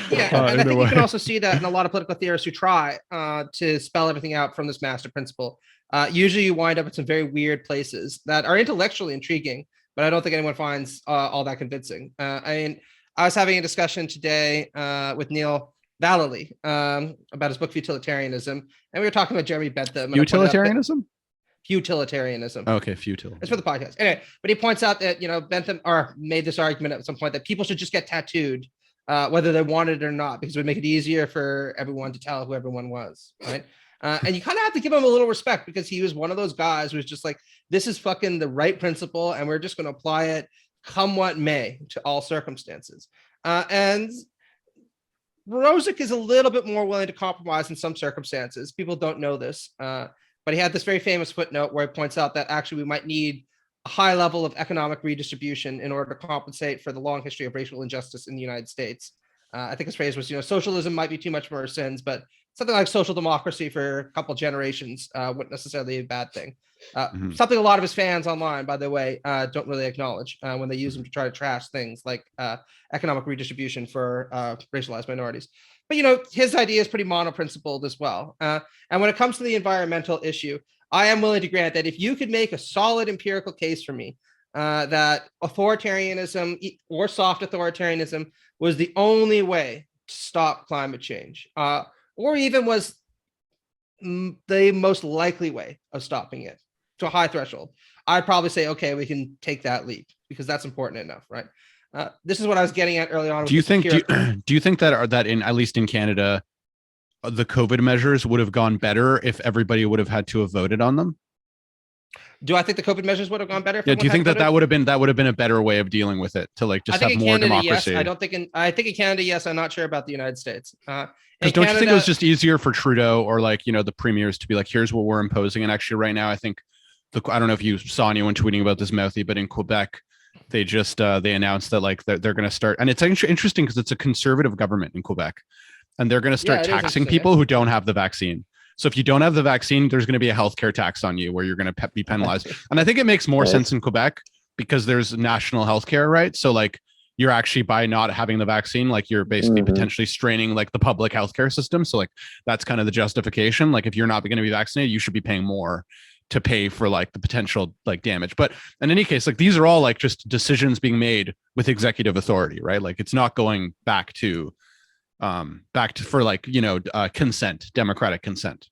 Yeah, and I think you can also see that in a lot of political theorists who try to spell everything out from this master principle. Usually you wind up in some very weird places that are intellectually intriguing, but I don't think anyone finds all that convincing. I was having a discussion today with Neil Vallely about his book Futilitarianism, and we were talking about Jeremy Bentham. Utilitarianism? Futilitarianism. Okay, futile. It's for the podcast. Anyway, but he points out that, Bentham made this argument at some point that people should just get tattooed whether they wanted it or not, because it would make it easier for everyone to tell who everyone was, right? And you kind of have to give him a little respect, because he was one of those guys who was just like, this is fucking the right principle, and we're just going to apply it come what may to all circumstances. And Nozick is a little bit more willing to compromise in some circumstances. People don't know this, but he had this very famous footnote where he points out that actually we might need a high level of economic redistribution in order to compensate for the long history of racial injustice in the United States. I think his phrase was, socialism might be too much for our sins, but something like social democracy for a couple generations wouldn't necessarily be a bad thing. Something a lot of his fans online, by the way, don't really acknowledge when they use him to try to trash things like economic redistribution for racialized minorities. But, his idea is pretty monoprincipled as well. And when it comes to the environmental issue, I am willing to grant that if you could make a solid empirical case for me that authoritarianism or soft authoritarianism was the only way to stop climate change, or even was the most likely way of stopping it to a high threshold, I'd probably say, okay, we can take that leap, because that's important enough, right? This is what I was getting at early on. Do you think that in, at least in Canada, the COVID measures would have gone better if everybody would have had to have voted on them? Do I think the COVID measures would have gone better? Yeah. Do you think that would have been a better way of dealing with it, to like just have more Canada, democracy? Yes. I think in Canada, yes. I'm not sure about the United States. Because don't you think it was just easier for Trudeau or like, the premiers to be like, here's what we're imposing? And actually right now, I think I don't know if you saw anyone tweeting about this, Mouthy, but in Quebec, they just they announced that like they're going to start, and it's interesting because it's a conservative government in Quebec, and they're going to start taxing people who don't have the vaccine. So if you don't have the vaccine, there's going to be a healthcare tax on you where you're going to be penalized. And I think it makes more sense in Quebec because there's national healthcare, right? So like you're actually, by not having the vaccine, like you're basically potentially straining like the public healthcare system. So like that's kind of the justification. Like if you're not going to be vaccinated, you should be paying more to pay for like the potential like damage. But in any case, like these are all like just decisions being made with executive authority, right? Like it's not going back to for like, consent, democratic consent.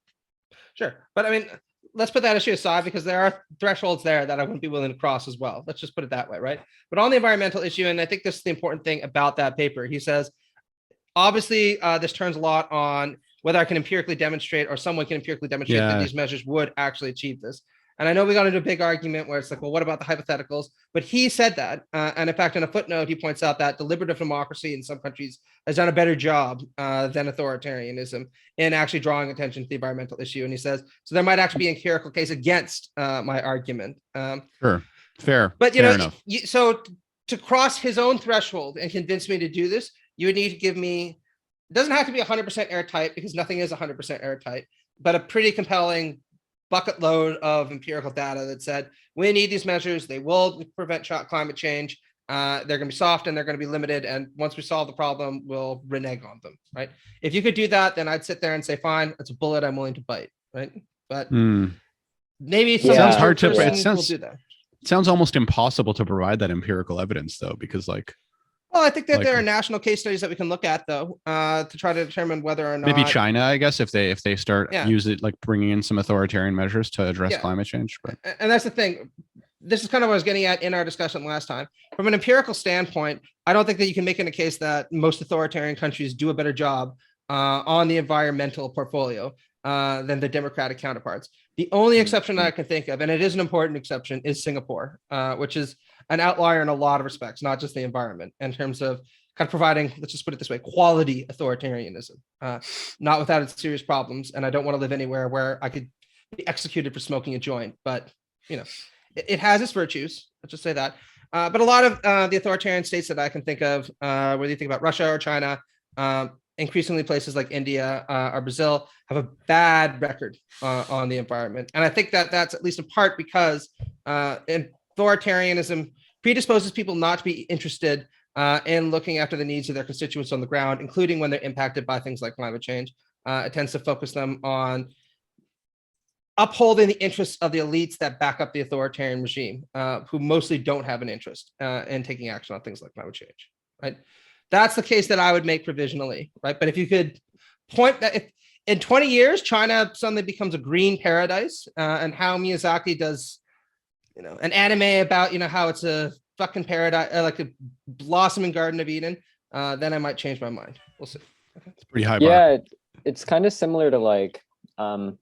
Sure. But I mean, let's put that issue aside, because there are thresholds there that I wouldn't be willing to cross as well. Let's just put it that way, right? But on the environmental issue, and I think this is the important thing about that paper, he says, obviously, this turns a lot on whether I can empirically demonstrate, or someone can empirically demonstrate that these measures would actually achieve this. And I know we got into a big argument where it's like, well, what about the hypotheticals? But he said that. And in fact, in a footnote, he points out that deliberative democracy in some countries has done a better job than authoritarianism in actually drawing attention to the environmental issue. And he says, so there might actually be an empirical case against my argument. Sure. Fair. But, fair enough. So to cross his own threshold and convince me to do this, you would need to give me, it doesn't have to be 100% airtight, because nothing is 100% airtight, but a pretty compelling bucket load of empirical data that said we need these measures, they will prevent climate change, They're going to be soft and they're going to be limited. And once we solve the problem, we'll renege on them, right? If you could do that, then I'd sit there and say, fine, it's a bullet I'm willing to bite, right? But maybe some sounds hard to. person It sounds will do that. it sounds almost impossible to provide that empirical evidence, though, because like. Well, I think that there are national case studies that we can look at, though, to try to determine whether or not maybe China, I guess, if they start use it, like bringing in some authoritarian measures to address climate change. But and that's the thing. This is kind of what I was getting at in our discussion last time. From an empirical standpoint, I don't think that you can make in a case that most authoritarian countries do a better job on the environmental portfolio than the democratic counterparts. The only exception that I can think of, and it is an important exception, is Singapore, which is an outlier in a lot of respects, not just the environment, in terms of kind of providing, let's just put it this way, quality authoritarianism, not without its serious problems. And I don't want to live anywhere where I could be executed for smoking a joint, but it has its virtues. Let's just say that. But a lot of the authoritarian states that I can think of, whether you think about Russia or China, increasingly places like India or Brazil, have a bad record on the environment. And I think that that's at least in part because authoritarianism predisposes people not to be interested in looking after the needs of their constituents on the ground, including when they're impacted by things like climate change. It tends to focus them on upholding the interests of the elites that back up the authoritarian regime, who mostly don't have an interest in taking action on things like climate change, right? That's the case that I would make provisionally, right? But if you could point that if in 20 years, China suddenly becomes a green paradise, and how Miyazaki does, an anime about, how it's a fucking paradise, like a blossoming Garden of Eden, then I might change my mind. We'll see. Okay. It's pretty high bar. Yeah, it's kind of similar to like,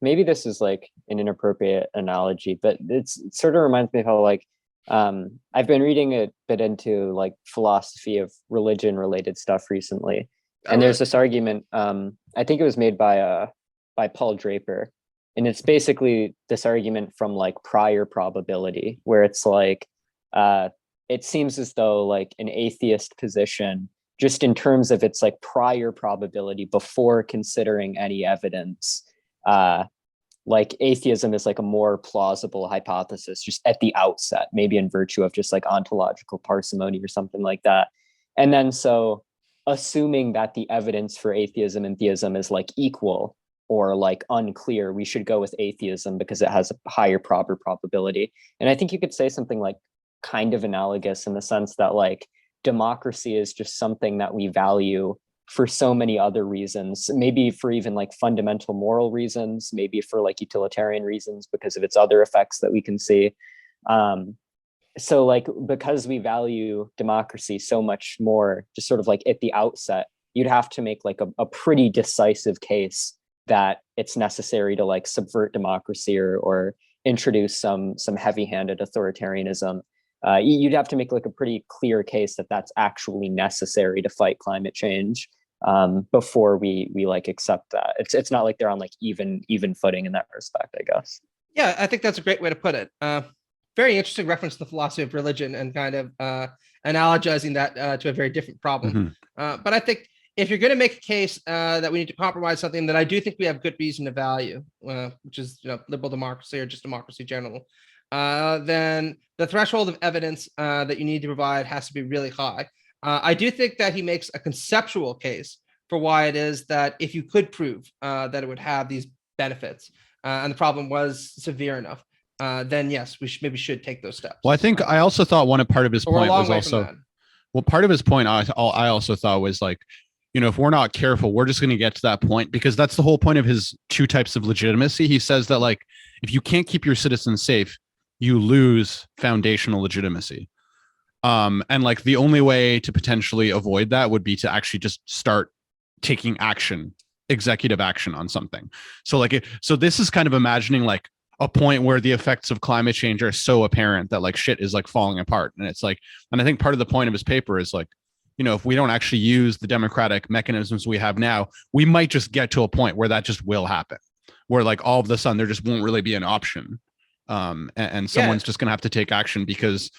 maybe this is like an inappropriate analogy, but it sort of reminds me of how like, I've been reading a bit into like philosophy of religion related stuff recently. And there's this argument, I think it was made by Paul Draper. And it's basically this argument from like prior probability, where it's like, it seems as though like an atheist position, just in terms of its like prior probability before considering any evidence, like atheism is like a more plausible hypothesis just at the outset, maybe in virtue of just like ontological parsimony or something like that. And then so assuming that the evidence for atheism and theism is like equal or like unclear, we should go with atheism because it has a higher proper probability. And I think you could say something like kind of analogous in the sense that like democracy is just something that we value for so many other reasons, maybe for even like fundamental moral reasons, maybe for like utilitarian reasons because of its other effects that we can see. So like, because we value democracy so much more, just sort of like at the outset, you'd have to make like a pretty decisive case that it's necessary to like subvert democracy or introduce some heavy-handed authoritarianism. You'd have to make like a pretty clear case that that's actually necessary to fight climate change before we like accept that. It's not like they're on like even footing in that respect, I guess. Yeah, I think that's a great way to put it. Very interesting reference to the philosophy of religion and kind of analogizing that to a very different problem. Mm-hmm. But I think if you're going to make a case that we need to compromise something that I do think we have good reason to value, which is liberal democracy or just democracy in general, then the threshold of evidence that you need to provide has to be really high. I do think that he makes a conceptual case for why it is that if you could prove that it would have these benefits and the problem was severe enough, then yes, we should take those steps. Well, I think I also thought part of his point was also, part of his point I also thought was like, if we're not careful, we're just going to get to that point, because that's the whole point of his two types of legitimacy. He says that like, if you can't keep your citizens safe, you lose foundational legitimacy. And like the only way to potentially avoid that would be to actually just start taking action, executive action on something. So like, so this is kind of imagining like a point where the effects of climate change are so apparent that like shit is like falling apart. And it's like, and I think part of the point of his paper is like, if we don't actually use the democratic mechanisms we have now, we might just get to a point where that just will happen, where like all of a sudden there just won't really be an option. And someone's just going to have to take action because,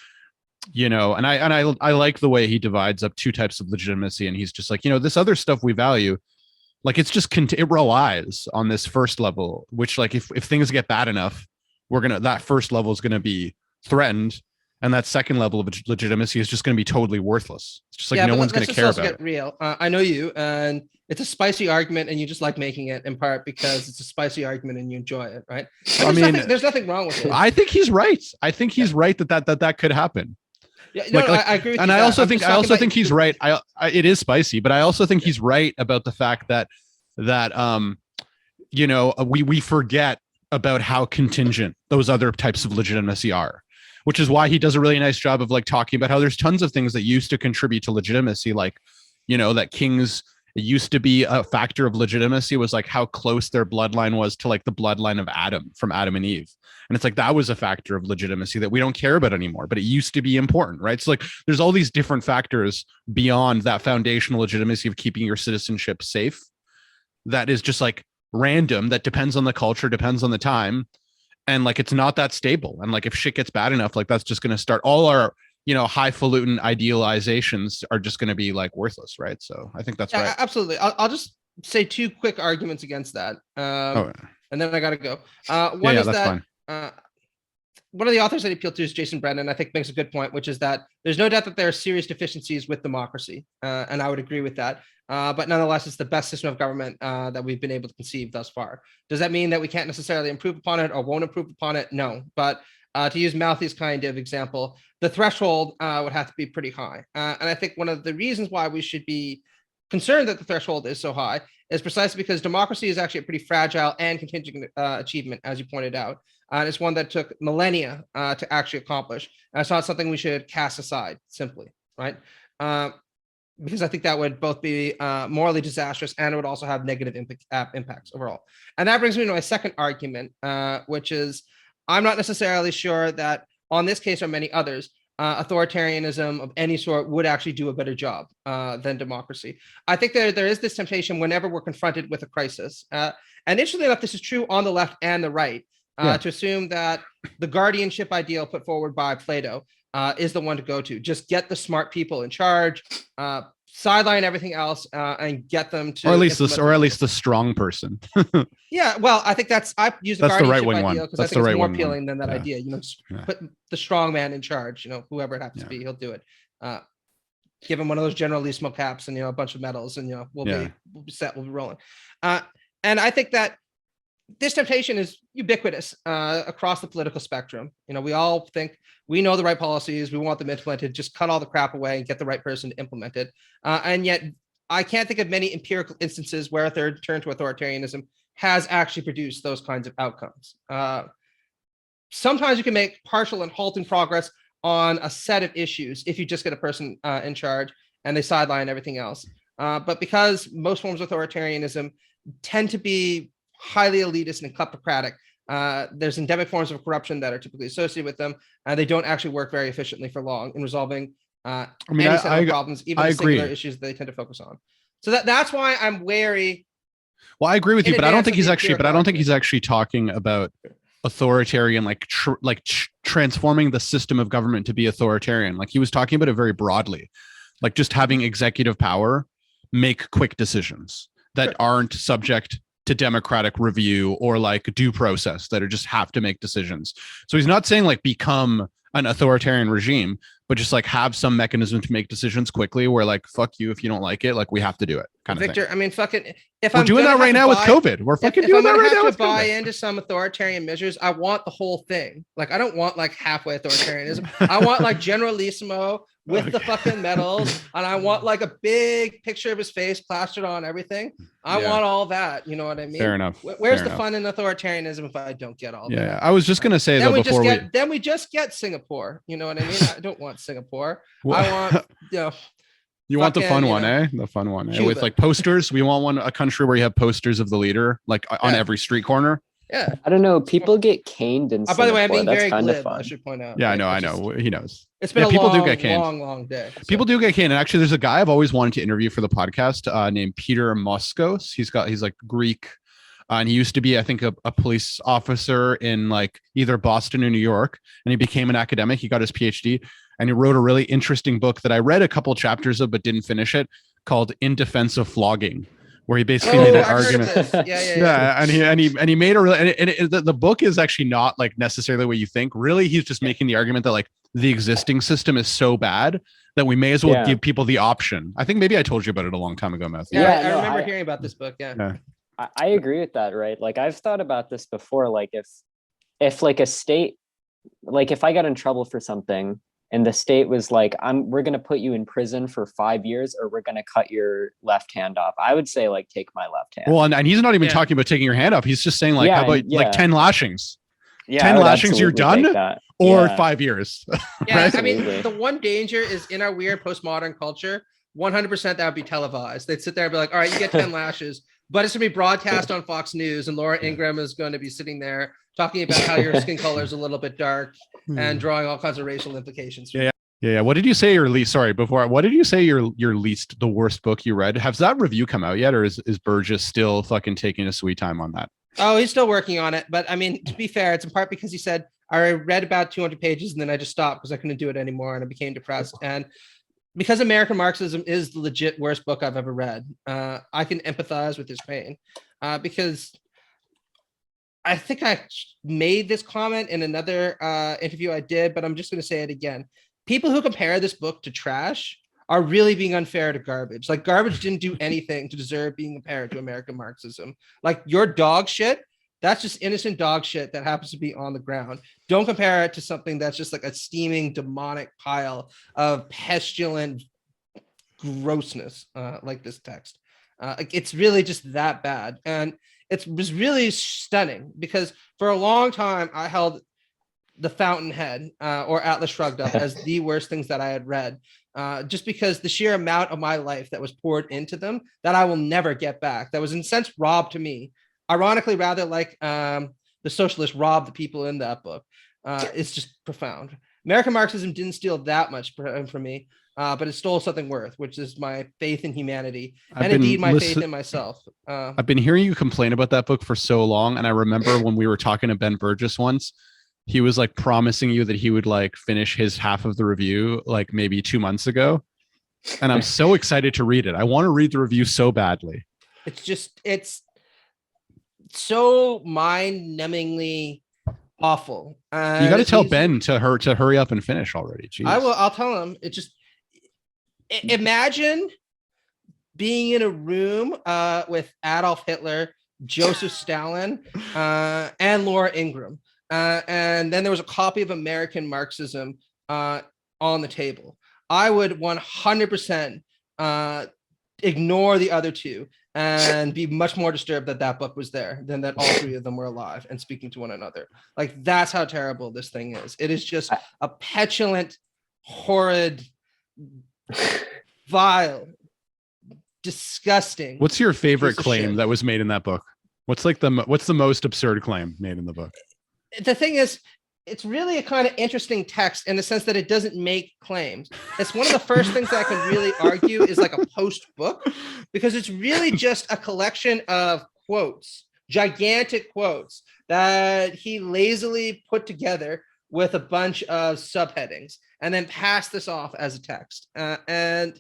and I like the way he divides up two types of legitimacy. And he's just like, this other stuff we value, like it's just, it relies on this first level, which like if things get bad enough, that first level is going to be threatened. And that second level of legitimacy is just going to be totally worthless. It's just like Yeah, no but one's going let's to just care also about get it. real. I know you, and it's a spicy argument, and you just like making it in part because it's a spicy argument and you enjoy it, right? I mean, there's nothing wrong with it. I think he's right. I think he's right that could happen. Yeah, no, I agree with and you. I that. also I'm think just I talking also about think he's right. It is spicy, but I also think he's right about the fact that you know, we forget about how contingent those other types of legitimacy are, which is why he does a really nice job of like talking about how there's tons of things that used to contribute to legitimacy, like, you know, that kings, it used to be a factor of legitimacy was like how close their bloodline was to like the bloodline of Adam, from Adam and Eve. And it's like that was a factor of legitimacy that we don't care about anymore, but it used to be important, right? So like there's all these different factors beyond that foundational legitimacy of keeping your citizenship safe that is just like random, that depends on the culture, depends on the time, and like it's not that stable. And like if shit gets bad enough, like that's just going to start all our, you know, highfalutin idealizations are just going to be like worthless, right? So I think that's right. Absolutely. I'll just say two quick arguments against that, and then I gotta go. One is that one of the authors that he appealed to is Jason Brennan. I think makes a good point, which is that there's no doubt that there are serious deficiencies with democracy, and I would agree with that. But nonetheless, it's the best system of government that we've been able to conceive thus far. Does that mean that we can't necessarily improve upon it or won't improve upon it? No. But to use Malthy's kind of example, the threshold would have to be pretty high. And I think one of the reasons why we should be concerned that the threshold is so high is precisely because democracy is actually a pretty fragile and contingent achievement, as you pointed out. And it's one that took millennia to actually accomplish. And it's not something we should cast aside simply, right? Because I think that would both be morally disastrous and it would also have negative impacts overall. And that brings me to my second argument, which is I'm not necessarily sure that on this case or many others, authoritarianism of any sort would actually do a better job than democracy. I think there is this temptation whenever we're confronted with a crisis. And interestingly enough, this is true on the left and the right, to assume that the guardianship ideal put forward by Plato is the one to go to. Just get the smart people in charge, sideline everything else, and get them to, or at least the strong person. Yeah, well, I think I use the guardianship idea because I think it's more appealing than that idea. You know, put the strong man in charge. You know, whoever it happens to be, he'll do it. Give him one of those generalissimo caps and, you know, a bunch of medals, and, you know, we'll be set. We'll be rolling. And I think that this temptation is ubiquitous across the political spectrum. You know, we all think we know the right policies, we want them implemented, just cut all the crap away and get the right person to implement it. And yet I can't think of many empirical instances where a third turn to authoritarianism has actually produced those kinds of outcomes. Sometimes you can make partial and halting progress on a set of issues if you just get a person in charge and they sideline everything else. But because most forms of authoritarianism tend to be highly elitist and kleptocratic, there's endemic forms of corruption that are typically associated with them, and they don't actually work very efficiently for long in resolving any set of problems, even the singular issues they tend to focus on. So that's why I'm wary. Well, I agree with you, but I don't think he's actually talking about authoritarian, transforming the system of government to be authoritarian. Like he was talking about it very broadly, like just having executive power make quick decisions that aren't subject to democratic review or like due process, that are just have to make decisions. So he's not saying like become an authoritarian regime, but just like have some mechanism to make decisions quickly where like, fuck you, if you don't like it, like we have to do it kind Victor, of thing. I mean, fucking, if we're doing that right now with COVID, we're fucking doing that right now with COVID. If I'm gonna have to buy into some authoritarian measures, I want the whole thing. Like, I don't want like halfway authoritarianism. I want like generalissimo with the fucking medals, and I want like a big picture of his face plastered on everything. I want all that. You know what I mean? Fair enough. Where's the fun in authoritarianism if I don't get all that? Yeah, I was just gonna say then we just get Singapore. You know what I mean? I don't want Singapore. I want, you know. You want the fun one, eh? The fun one, eh? With like posters. We want a country where you have posters of the leader, like on every street corner. Yeah. I don't know. People get caned in Singapore. By the way, I'm being That's very kind of glib, fun. I should point out. Yeah, I know. He knows. It's been a people long, do get caned. long day. So. People do get caned. And actually, there's a guy I've always wanted to interview for the podcast named Peter Moskos. He's like Greek. And he used to be, I think, a police officer in like either Boston or New York. And he became an academic. He got his PhD. And he wrote a really interesting book that I read a couple chapters of, but didn't finish it, called In Defense of Flogging, where he basically made an argument. And he made a really, the book is actually not like necessarily what you think. Really, he's just making the argument that like the existing system is so bad that we may as well Yeah. give people the option. I think maybe I told you about it a long time ago, Matthew. Yeah, Yeah, I no, remember hearing about this book. Yeah. Yeah. I agree with that, right? Like I've thought about this before. Like if like a state, like if I got in trouble for something and the state was like, we're gonna put you in prison for 5 years, or we're gonna cut your left hand off, I would say like take my left hand. Well, and he's not even Yeah. talking about taking your hand off. He's just saying like, Yeah, how about and- yeah. like 10 lashings? Yeah, 10 I would lashings, you're absolutely done? take that. Or Yeah. 5 years. Yeah, Right? I mean, Absolutely. the one danger is in our weird postmodern culture, 100% that would be televised. They'd sit there and be like, all right, you get 10 lashes, but it's going to be broadcast on Fox News, and Laura Ingraham is going to be sitting there talking about how your skin color is a little bit dark and drawing all kinds of racial implications. Yeah. Yeah. What did you say your least? Sorry, what did you say your least, the worst book you read? Has that review come out yet, or is Burgess still fucking taking a sweet time on that? Oh, he's still working on it. But I mean, to be fair, it's in part because he said, I read about 200 pages and then I just stopped because I couldn't do it anymore and I became depressed. And because American Marxism is the legit worst book I've ever read, I can empathize with his pain because I think I made this comment in another interview I did, but I'm just going to say it again. People who compare this book to trash are really being unfair to garbage. Like garbage didn't do anything to deserve being compared to American Marxism. Like your dog shit, that's just innocent dog shit that happens to be on the ground. Don't compare it to something that's just like a steaming demonic pile of pestilent grossness like this text. It's really just that bad. And it was really stunning because for a long time I held The Fountainhead or Atlas Shrugged Up as the worst things that I had read, just because the sheer amount of my life that was poured into them that I will never get back, that was in a sense robbed to me. Ironically, rather like the Socialist robbed the people in that book. It's just profound. American Marxism didn't steal that much from me, but it stole something worth, which is my faith in humanity and indeed my faith in myself. I've been hearing you complain about that book for so long, and I remember when we were talking to Ben Burgess once, he was like promising you that he would like finish his half of the review like maybe 2 months ago, and I'm so excited to read it. I want to read the review so badly. It's so mind-numbingly awful. You got to tell Ben to hurry up and finish already. Jeez. I will. I'll tell him. It just imagine being in a room with Adolf Hitler, Joseph Stalin, and Laura Ingraham, and then there was a copy of American Marxism on the table. I would 100% ignore the other two and be much more disturbed that that book was there than that all three of them were alive and speaking to one another. Like that's how terrible this thing is. It is just a petulant, horrid, vile, disgusting. What's your favorite claim that was made in that book? What's the most absurd claim made in the book? The thing is, it's really a kind of interesting text in the sense that it doesn't make claims. It's one of the first things that I can really argue is like a post book, because it's really just a collection of quotes, gigantic quotes that he lazily put together with a bunch of subheadings and then passed this off as a text. And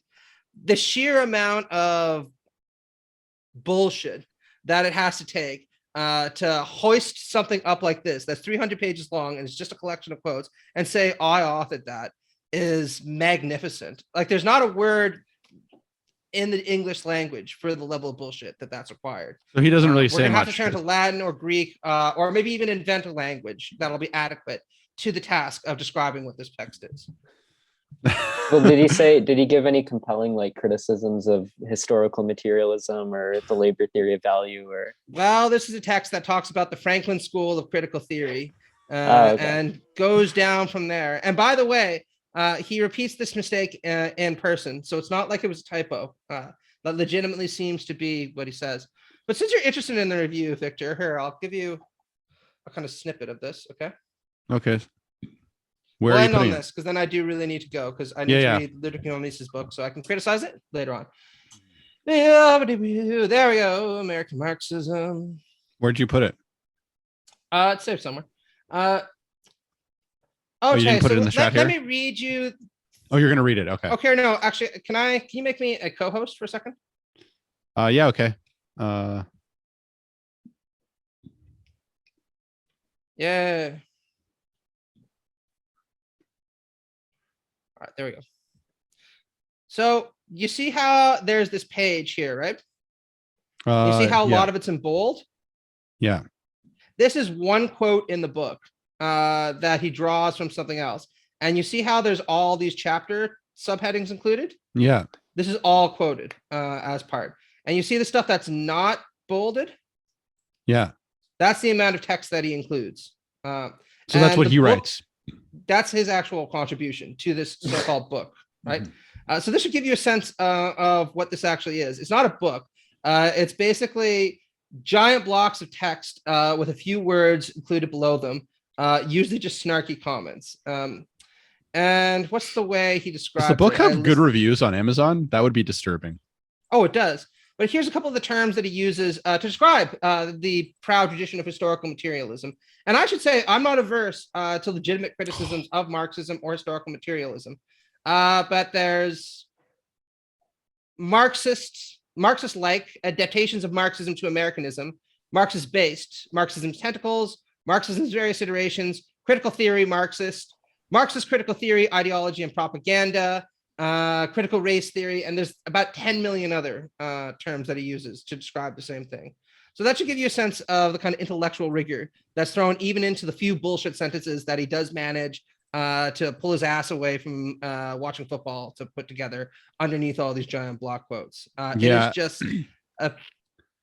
the sheer amount of bullshit that it has to take to hoist something up like this that's 300 pages long and it's just a collection of quotes and say I authored that is magnificent. Like there's not a word in the English language for the level of bullshit that's required. So he doesn't really we're say gonna much. have to turn to Latin or Greek or maybe even invent a language that'll be adequate to the task of describing what this text is. Well, did he give any compelling like criticisms of historical materialism or the labor theory of value? Or well, this is a text that talks about the Franklin School of Critical Theory and goes down from there. And by the way, he repeats this mistake in person, so it's not like it was a typo. That legitimately seems to be what he says. But since you're interested in the review, Victor, here, I'll give you a kind of snippet of this, okay? Okay. Where we'll are you end on putting this because then I do really need to go because I need to read Ludwig Mises' book so I can criticize it later on. There we go. American Marxism. Where'd you put it? It's there somewhere. Okay, you didn't put it in the chat here? Let me read you. Oh, you're gonna read it. Okay. Okay, no, actually, can you make me a co-host for a second? Yeah, okay. Yeah. there we go. So you see how there's this page here, right? You see how a lot of it's in bold? Yeah. This is one quote in the book that he draws from something else. And you see how there's all these chapter subheadings included? Yeah. This is all quoted as part. And you see the stuff that's not bolded? Yeah. That's the amount of text that he includes. So that's what he writes. That's his actual contribution to this so-called book, right? So this should give you a sense of what this actually is. It's not a book. It's basically giant blocks of text with a few words included below them, usually just snarky comments. And what's the way he describes it? Does the book have good reviews on Amazon? That would be disturbing. Oh, it does. But here's a couple of the terms that he uses to describe the proud tradition of historical materialism. And I should say, I'm not averse to legitimate criticisms of Marxism or historical materialism. But there's Marxist-like adaptations of Marxism to Americanism, Marxist-based, Marxism's tentacles, Marxism's various iterations, critical theory, Marxist critical theory, ideology and propaganda, critical race theory, and there's about 10 million other terms that he uses to describe the same thing. So that should give you a sense of the kind of intellectual rigor that's thrown even into the few bullshit sentences that he does manage to pull his ass away from watching football to put together underneath all these giant block quotes. It is just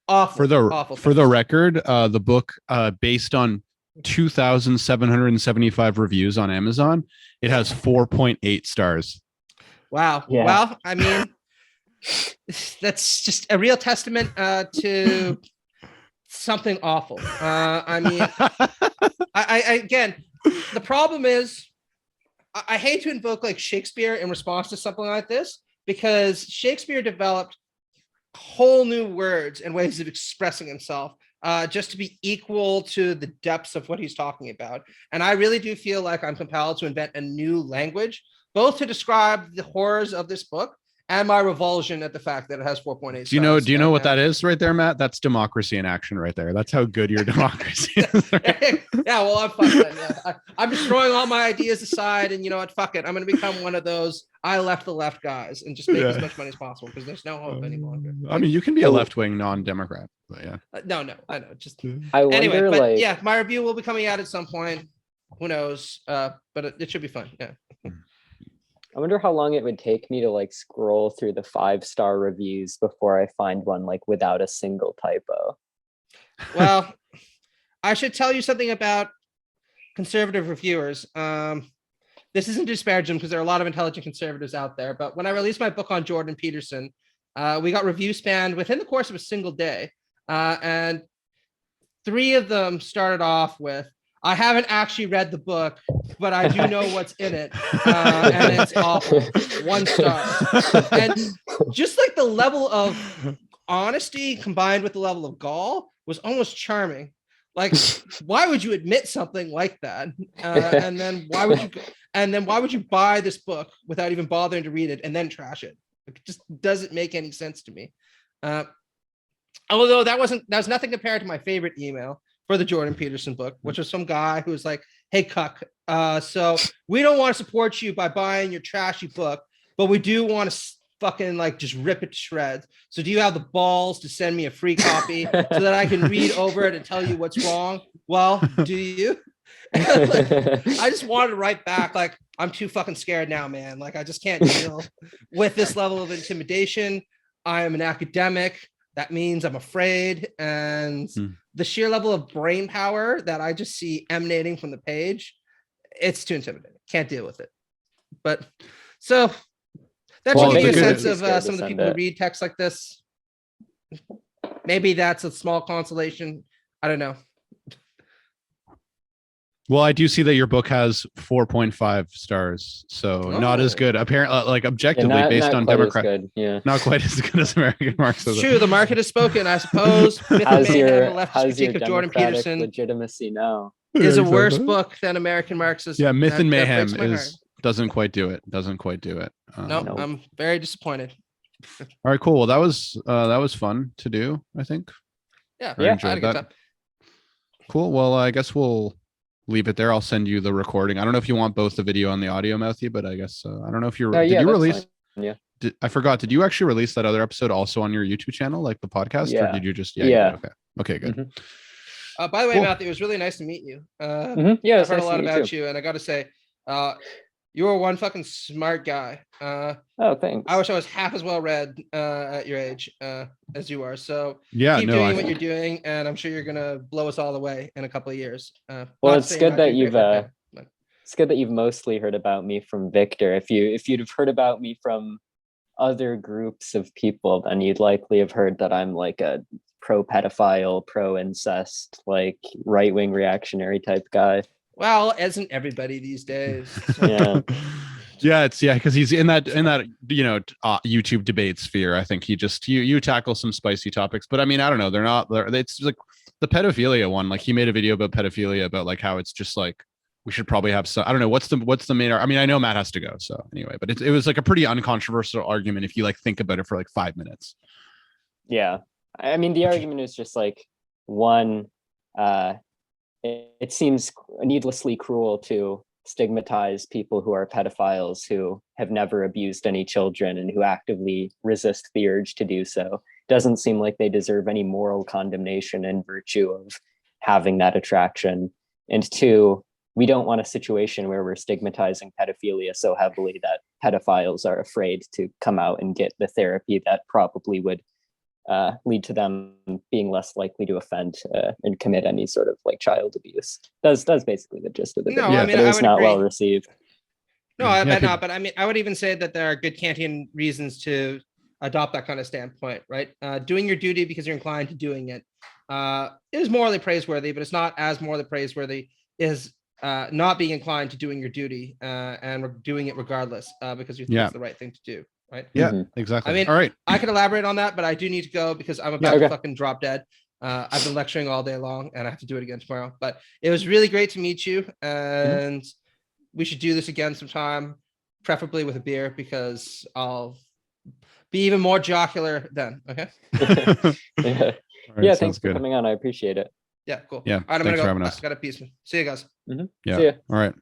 awful. For the record, the book based on 2,775 reviews on Amazon, it has 4.8 stars. Wow. Yeah. Well, I mean, that's just a real testament to something awful. I mean, I again, the problem is I hate to invoke like Shakespeare in response to something like this, because Shakespeare developed whole new words and ways of expressing himself just to be equal to the depths of what he's talking about. And I really do feel like I'm compelled to invent a new language, both to describe the horrors of this book and my revulsion at the fact that it has 4.8 stars. Do you know what that is right there, Matt? That's democracy in action right there. That's how good your democracy is. Right? Yeah, well, I'm fucking. Yeah. I'm destroying all my ideas aside, and you know what? Fuck it. I'm going to become one of those I left the left guys and just make as much money as possible because there's no hope any longer. I mean, you can be a left-wing non-Democrat, but yeah. No, I know. Just I wonder, anyway, but like, yeah, my review will be coming out at some point. Who knows? But it should be fun. Yeah. I wonder how long it would take me to like scroll through the 5-star reviews before I find one like without a single typo. Well, I should tell you something about conservative reviewers. This isn't to disparage them because there are a lot of intelligent conservatives out there. But when I released my book on Jordan Peterson, we got review spanned within the course of a single day. And 3 of them started off with, I haven't actually read the book, but I do know what's in it. And it's awful. 1 star. And just like the level of honesty combined with the level of gall was almost charming. Like, why would you admit something like that? And then why would you buy this book without even bothering to read it and then trash it? It just doesn't make any sense to me. Although that was nothing compared to my favorite email for the Jordan Peterson book, which was some guy who was like, hey, cuck, so we don't want to support you by buying your trashy book, but we do want to fucking like just rip it to shreds. So do you have the balls to send me a free copy so that I can read over it and tell you what's wrong? Well, do you? I just wanted to write back like, I'm too fucking scared now, man. Like, I just can't deal with this level of intimidation. I am an academic. That means I'm afraid. And the sheer level of brain power that I just see emanating from the page, it's too intimidating. Can't deal with it. But so that should give you a sense of some of the people who read text like this. Maybe that's a small consolation. I don't know. Well, I do see that your book has 4.5 stars, so not as good. Apparently, like objectively, based on Democrat, not quite as good as American Marxism. True, the market has spoken. I suppose how's your Jordan Peterson legitimacy now? Is a worse book than American Marxism. Yeah, Myth and Mayhem doesn't quite do it. No, I'm very disappointed. All right, cool. Well, that was fun to do, I think. Yeah, I had a good time. Cool. Well, I guess we'll leave it there. I'll send you the recording. I don't know if you want both the video and the audio, Matthew, but I guess I don't know if you're. Oh, Did yeah, you that's release? fine. Yeah. I forgot. Did you actually release that other episode also on your YouTube channel, like the podcast, or Yeah. did you just? Yeah. You did. Okay. Okay. Good. Mhm. By the way, Cool. Matthew, it was really nice to meet you. Yeah, I've it's heard nice a to lot meet you about too. you, and I got to say, you are one fucking smart guy. Oh, thanks. I wish I was half as well read at your age as you are. So Yeah. keep No. doing what you're doing, and I'm sure you're gonna blow us all away in a couple of years. Well, Not it's saying good not that doing great you've work now, but- it's good that you've mostly heard about me from Victor. If you'd have heard about me from other groups of people, then you'd likely have heard that I'm like a pro-pedophile, pro-incest, like right-wing reactionary type guy. Well, isn't everybody these days? Yeah. Yeah, because he's in that YouTube debate sphere. I think he just you tackle some spicy topics, but I mean, I don't know, it's like the pedophilia one. Like he made a video about pedophilia, about like how it's just like we should probably have some. I don't know what's the main. I mean, I know Matt has to go, so anyway, but it was like a pretty uncontroversial argument if you like think about it for like 5 minutes. Yeah, I mean, the argument is just like one. It seems needlessly cruel to stigmatize people who are pedophiles who have never abused any children and who actively resist the urge to do so. Doesn't seem like they deserve any moral condemnation in virtue of having that attraction. And two, we don't want a situation where we're stigmatizing pedophilia so heavily that pedophiles are afraid to come out and get the therapy that probably would lead to them being less likely to offend and commit any sort of like child abuse. That's basically the gist of the video. I mean, but it I was would not agree. well received. No, I bet not. But I mean, I would even say that there are good Kantian reasons to adopt that kind of standpoint, right? Doing your duty because you're inclined to doing it is morally praiseworthy, but it's not as morally praiseworthy as not being inclined to doing your duty and doing it regardless because you think it's the right thing to do, right? Yeah, exactly. I mean, all right. I could elaborate on that, but I do need to go because I'm about to fucking drop dead. I've been lecturing all day long and I have to do it again tomorrow. But it was really great to meet you, and we should do this again sometime, preferably with a beer, because I'll be even more jocular then. Okay. Yeah, Right, yeah, thanks for coming on. I appreciate it. Yeah, cool. Yeah, all right, I'm thanks for gonna having go. us. Got a piece. See you guys. Yeah. See ya. All right.